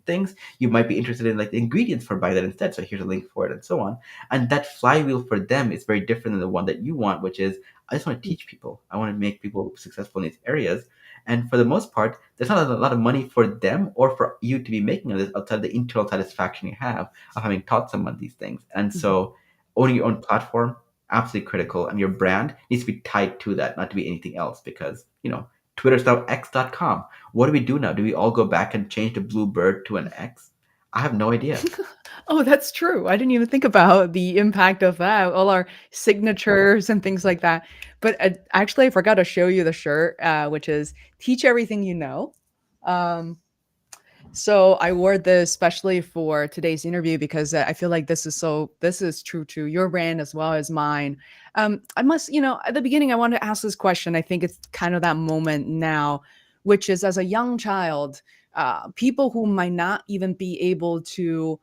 things, you might be interested in like the ingredients for buying that instead, so here's a link for it, and so on. And that flywheel for them is very different than the one that you want, which is, I just want to teach people. I want to make people successful in these areas. And for the most part, there's not a lot of money for them or for you to be making of this outside the internal satisfaction you have of having taught someone these things. And Mhm. so owning your own platform, absolutely critical. And your brand needs to be tied to that, not to be anything else, because, Twitter's now X.com. What do we do now? Do we all go back and change the blue bird to an X? I have no idea. Oh, that's true. I didn't even think about the impact of that, all our signatures and things like that. But, actually, I forgot to show you the shirt, which is "Teach everything you know." Um, so I wore this especially for today's interview because, I feel like this is true to your brand as well as mine. I must at the beginning, I wanted to ask this question. I think it's kind of that moment now, which is as a young child, people who might not even be able to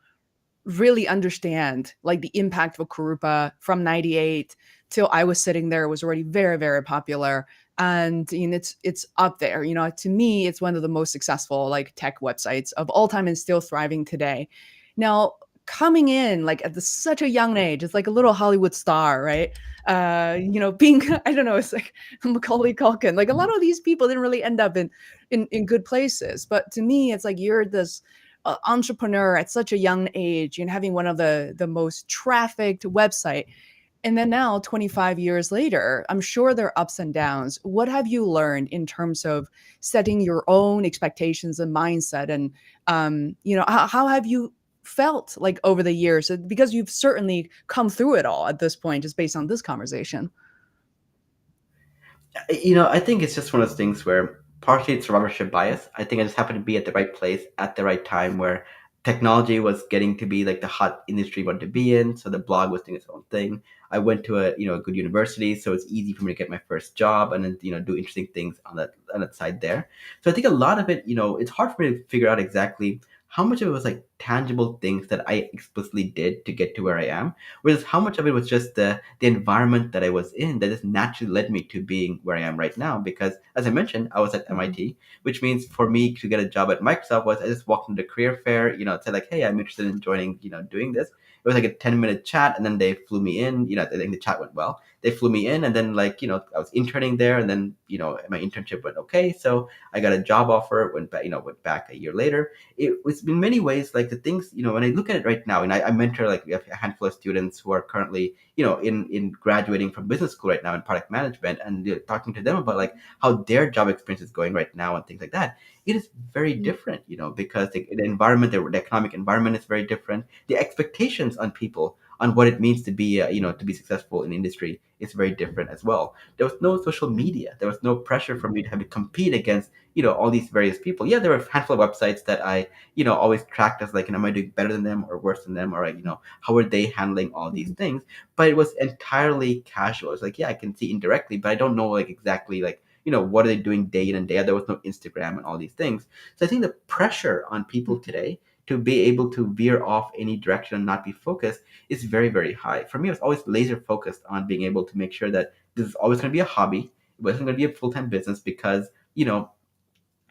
really understand like the impact of Kurupa from 98 till I was sitting there. It was already very, very popular. And it's up there. To me, it's one of the most successful like tech websites of all time and still thriving today. Now, coming in like at such a young age, it's like a little Hollywood star, right? Being I don't know, it's like Macaulay Culkin. Like a lot of these people didn't really end up in good places. But to me, it's like you're this entrepreneur at such a young age and having one of the most trafficked website, and then now 25 years later, I'm sure there are ups and downs. What have you learned in terms of setting your own expectations and mindset, and how have you felt like over the years, because you've certainly come through it all at this point just based on this conversation. I think it's just one of those things where partially it's survivorship bias. I think I just happened to be at the right place at the right time where technology was getting to be like the hot industry I wanted to be in. So the blog was doing its own thing. I went to a good university, so it's easy for me to get my first job and then do interesting things on that side there. So I think a lot of it, it's hard for me to figure out exactly how much of it was like tangible things that I explicitly did to get to where I am, whereas how much of it was just the environment that I was in that just naturally led me to being where I am right now. Because as I mentioned, I was at Mhm. MIT, which means for me to get a job at Microsoft was I just walked into the career fair, said like, hey, I'm interested in joining, doing this. It was like a 10-minute chat, and then they flew me in. I think the chat went well. They flew me in, and then like, I was interning there, and then my internship went okay. So I got a job offer. Went back a year later. It's in many ways like the things, when I look at it right now, and I mentor like we have a handful of students who are currently in graduating from business school right now in product management, and talking to them about like how their job experience is going right now and things like that. It is very Mhm. different, because the environment, the economic environment is very different. The expectations on people on what it means to be to be successful in industry is very different as well. There was no social media. There was no pressure for me to have to compete against all these various people. Yeah, there were a handful of websites that I always tracked as like, am I doing better than them or worse than them, or how are they handling all these Mhm. things? But it was entirely casual. It's like, yeah, I can see indirectly, but I don't know like exactly like what are they doing day in and day out. There was no Instagram and all these things. So I think the pressure on people Mhm. today to be able to veer off any direction and not be focused is very, very high. For me, I was always laser focused on being able to make sure that this is always going to be a hobby. It wasn't going to be a full time business because,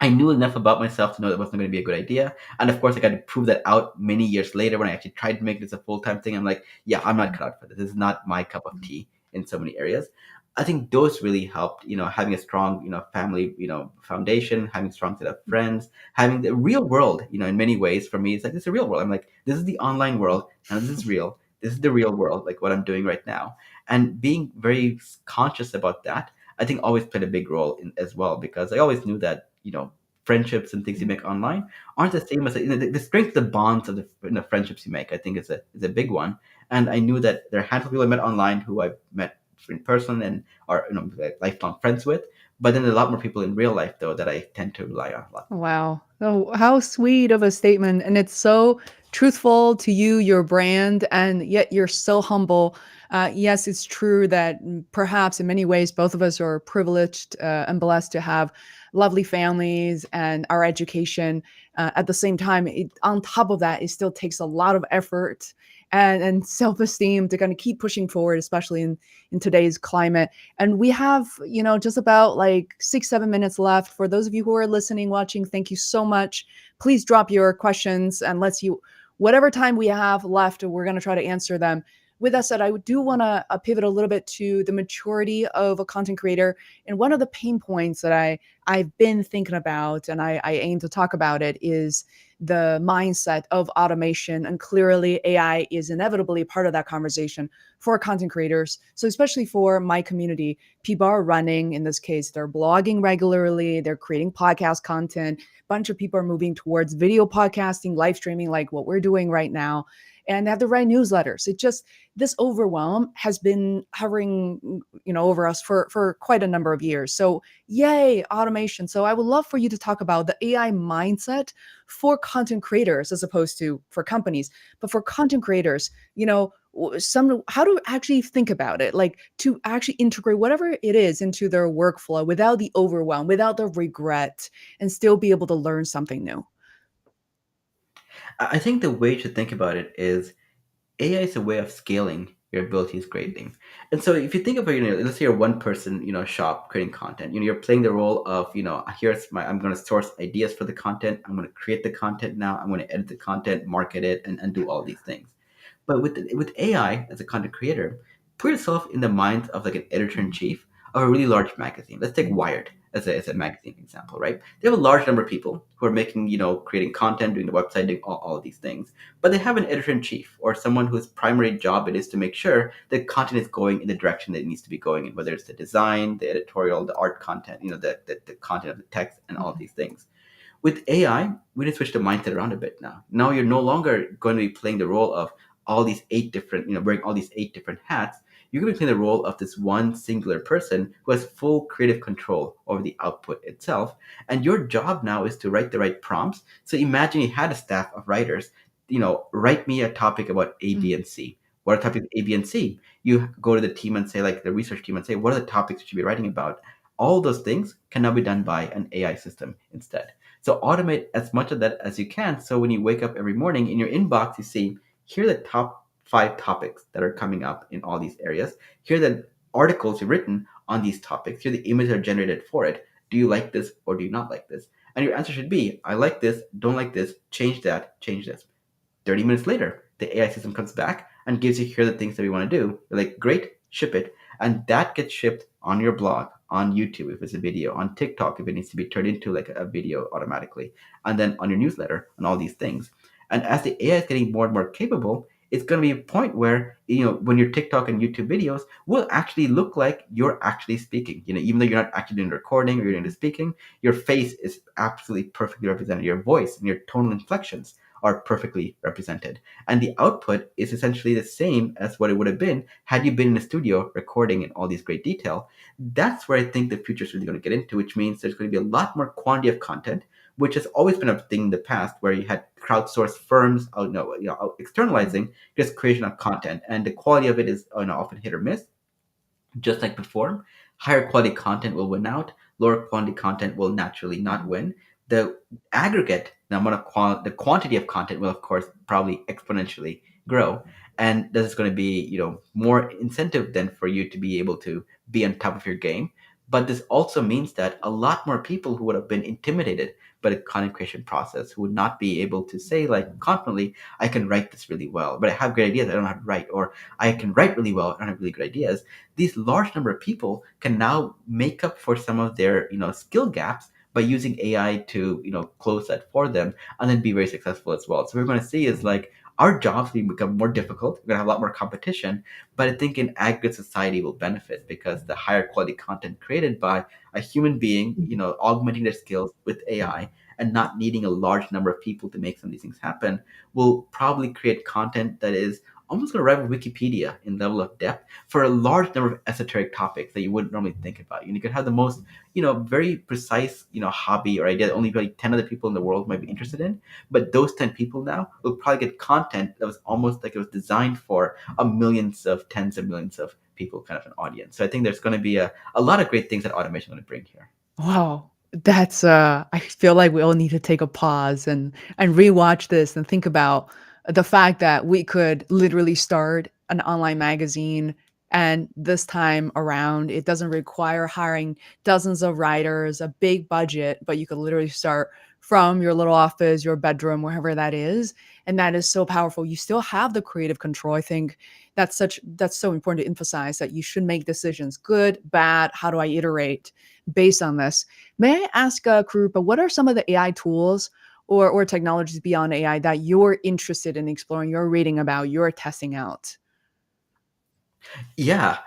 I knew enough about myself to know that wasn't going to be a good idea. And of course, I got to prove that out many years later when I actually tried to make this a full time thing. I'm like, yeah, I'm not cut out for this. This is not my cup of tea in so many areas. I think those really helped, having a strong, family, foundation, having a strong set of friends, having the real world, in many ways for me, it's like, this is a real world. I'm like, this is the online world. None of this is real. This is the real world, like what I'm doing right now. And being very conscious about that, I think always played a big role in as well, because I always knew that, friendships and things you make online aren't the same as the strength of the bonds of the friendships you make. I think is a big one, and I knew that there are a handful of people I met online who I've met in person and are like lifelong friends with. But then there are a lot more people in real life though that I tend to rely on a lot more. Wow. Oh, how sweet of a statement. And it's so truthful to you, your brand, and yet you're so humble. Yes, it's true that perhaps in many ways, both of us are privileged and blessed to have lovely families and our education. At the same time, on top of that, it still takes a lot of effort and self-esteem to kind of keep pushing forward, especially in today's climate. And we have, just about like 6, 7 minutes left. For those of you who are listening, watching, thank you so much. Please drop your questions and let's you, whatever time we have left, we're going to try to answer them. With that said, I do want to pivot a little bit to the maturity of a content creator. And one of the pain points that I've been thinking about, and I aim to talk about it, is the mindset of automation. And clearly, AI is inevitably part of that conversation for content creators. So, especially for my community, people are running, in this case, they're blogging regularly, they're creating podcast content. A bunch of people are moving towards video podcasting, live streaming, like what we're doing right now. And they have to write newsletters. It just, this overwhelm has been hovering, over us for quite a number of years. So, yay, automation. So, I would love for you to talk about the AI mindset for content creators as opposed to for companies, but for content creators, some how to actually think about it, like to actually integrate whatever it is into their workflow without the overwhelm, without the regret, and still be able to learn something new. I think the way to think about it is AI is a way of scaling your abilities greatly. And so if you think about, let's say you're one person, shop creating content, you're playing the role of, I'm going to source ideas for the content. I'm going to create the content now. I'm going to edit the content, market it, and do all these things. But with AI as a content creator, put yourself in the minds of like an editor in chief of a really large magazine. Let's take Wired as a magazine example, right? They have a large number of people who are making, creating content, doing the website, doing all of these things. But they have an editor in chief or someone whose primary job it is to make sure that content is going in the direction that it needs to be going in, whether it's the design, the editorial, the art content, the content of the text and all of these things. With AI, we need to switch the mindset around a bit now. Now you're no longer going to be playing the role of all these eight different, wearing all these eight different hats. You're going to be playing the role of this one singular person who has full creative control over the output itself. And your job now is to write the right prompts. So imagine you had a staff of writers, write me a topic about A, B, Mhm. and C. What are topics A, B, and C? You go to the team and say, like the research team, and say, what are the topics you should be writing about? All those things can now be done by an AI system instead. So automate as much of that as you can. So when you wake up every morning in your inbox, you see, here are the top 5 topics that are coming up in all these areas. Here are the articles you've written on these topics. Here are the images that are generated for it. Do you like this or do you not like this? And your answer should be, I like this, don't like this, change that, change this. 30 minutes later, the AI system comes back and gives you here are the things that we want to do. You're like, great, ship it. And that gets shipped on your blog, on YouTube if it's a video, on TikTok if it needs to be turned into like a video automatically, and then on your newsletter and all these things. And as the AI is getting more and more capable, it's going to be a point where, when your TikTok and YouTube videos will actually look like you're actually speaking. Even though you're not actually doing the recording or you're doing the speaking, your face is absolutely perfectly represented. Your voice and your tonal inflections are perfectly represented. And the output is essentially the same as what it would have been had you been in a studio recording in all these great detail. That's where I think the future is really going to get into, which means there's going to be a lot more quantity of content, which has always been a thing in the past where you had crowdsourced firms, externalizing just creation of content, and the quality of it is often hit or miss. Just like before, higher quality content will win out. Lower quality content will naturally not win. The aggregate, the amount of the quantity of content will, of course, probably exponentially grow, and this is going to be, more incentive then for you to be able to be on top of your game. But this also means that a lot more people who would have been intimidated by the content creation process, who would not be able to say like confidently, I can write this really well, but I have great ideas, I don't know how to write, or I can write really well, I don't have really good ideas. These large number of people can now make up for some of their skill gaps by using AI to close that for them, and then be very successful as well. So what we're going to see is like our jobs will become more difficult. We're going to have a lot more competition, but I think in aggregate society will benefit because the higher quality content created by a human being, augmenting their skills with AI and not needing a large number of people to make some of these things happen, will probably create content that is almost going to rival Wikipedia in level of depth for a large number of esoteric topics that you wouldn't normally think about. You could have the most, very precise, hobby or idea that only like 10 other people in the world might be interested in. But those 10 people now will probably get content that was almost like it was designed for a millions of tens of millions of people kind of an audience. So I think there's going to be a lot of great things that automation is going to bring here. Wow. That's I feel like we all need to take a pause and rewatch this and think about the fact that we could literally start an online magazine, and this time around it doesn't require hiring dozens of writers, a big budget, but you could literally start from your little office, your bedroom, wherever that is. And that is so powerful. You still have the creative control. I think that's so important to emphasize, that you should make decisions, good, bad, how do I iterate based on this. May I ask, Kurupa, what are some of the AI tools or technologies beyond AI that you're interested in exploring, you're reading about, you're testing out? Yeah,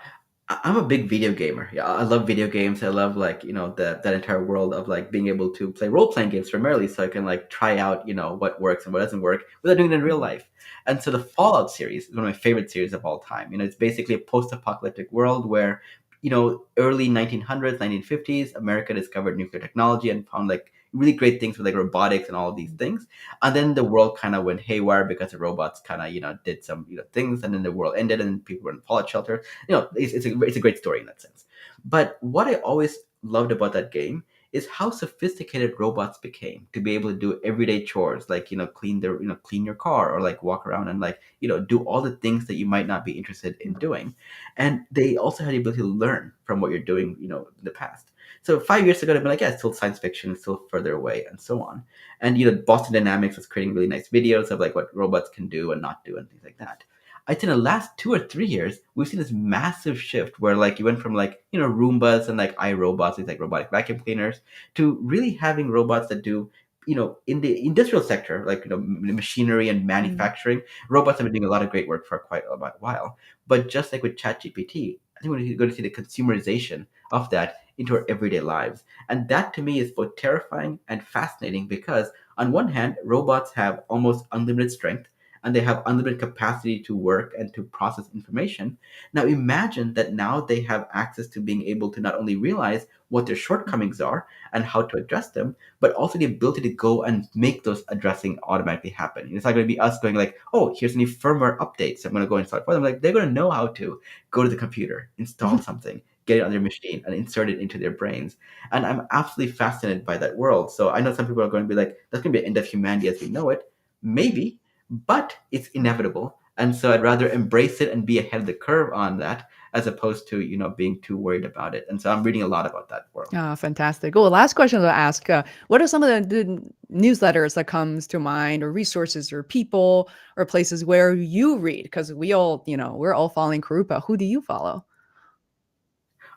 I'm a big video gamer. Yeah, I love video games. I love like that entire world of like being able to play role playing games primarily, so I can like try out what works and what doesn't work without doing it in real life. And so the Fallout series is one of my favorite series of all time. It's basically a post apocalyptic world where early 1900s, 1950s, America discovered nuclear technology and found like really great things with like robotics and all of these things. And then the world kind of went haywire because the robots kind of did some things, and then the world ended and people were in fallout shelter. It's a great story in that sense. But what I always loved about that game is how sophisticated robots became to be able to do everyday chores like clean your car, or like walk around and like do all the things that you might not be interested in doing. And they also had the ability to learn from what you're doing in the past. So 5 years ago, they'd be like, yeah, it's still science fiction, it's still further away, and so on. And Boston Dynamics was creating really nice videos of like what robots can do and not do and things like that. I'd say in the last 2 or 3 years, we've seen this massive shift where like you went from like Roombas and like iRobots, these like robotic vacuum cleaners, to really having robots that do in the industrial sector, like machinery and Mm. manufacturing. Robots have been doing a lot of great work for quite a while. But just like with ChatGPT, I think we're going to see the consumerization of that into our everyday lives. And that to me is both terrifying and fascinating because, on one hand, robots have almost unlimited strength and they have unlimited capacity to work and to process information. Now, imagine that now they have access to being able to not only realize what their shortcomings are and how to address them, but also the ability to go and make those addressing automatically happen. It's not going to be us going like, oh, here's any firmware updates, I'm going to go install it for them. Like, they're going to know how to go to the computer, install something, get it on their machine, and insert it into their brains. And I'm absolutely fascinated by that world. So I know some people are going to be like, that's going to be the end of humanity as we know it. Maybe, but it's inevitable. And so I'd rather embrace it and be ahead of the curve on that as opposed to, being too worried about it. And so I'm reading a lot about that world. Ah, fantastic. Well, last question to ask, what are some of the newsletters that comes to mind, or resources or people or places where you read? Because we all, we're all following Kurupa. Who do you follow?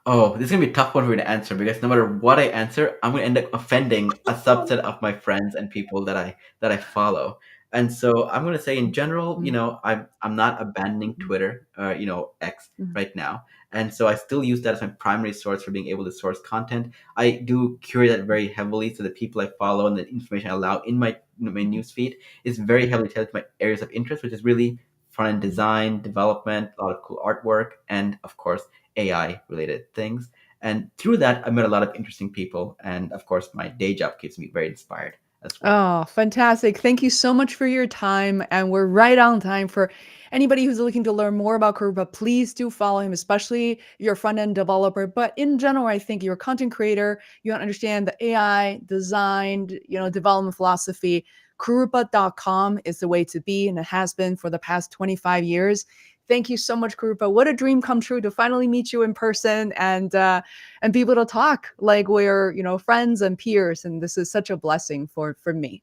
Oh, this is gonna be a tough one for me to answer because no matter what I answer, I'm gonna end up offending a subset of my friends and people that I follow. And so I'm going to say in general, Mhm, I'm not abandoning mhm, Twitter, X mhm, right now. And so I still use that as my primary source for being able to source content. I do curate that very heavily, so the people I follow and the information I allow in my mhm, news feed is very heavily tailored to my areas of interest, which is really front end mhm. design, development, a lot of cool artwork, and of course AI related things. And through that, I met a lot of interesting people, and of course, my day job keeps me very inspired as well. Oh, fantastic. Thank you so much for your time. And we're right on time for anybody who's looking to learn more about Kurupa. Please do follow him, especially if you're a front end developer. But in general, I think you're a content creator, you understand the AI design, development philosophy. Kurupa.com is the way to be, and it has been for the past 25 years. Thank you so much, Kurupa. What a dream come true to finally meet you in person and be able to talk like we're friends and peers, and this is such a blessing for me.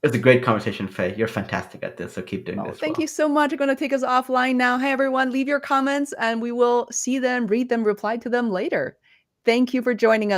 It was a great conversation, Faye. You're fantastic at this, so keep doing Well, this thank you well. so much. I'm going to take us offline now. Hey everyone, leave your comments and we will see them, read them, reply to them later. Thank you for joining us.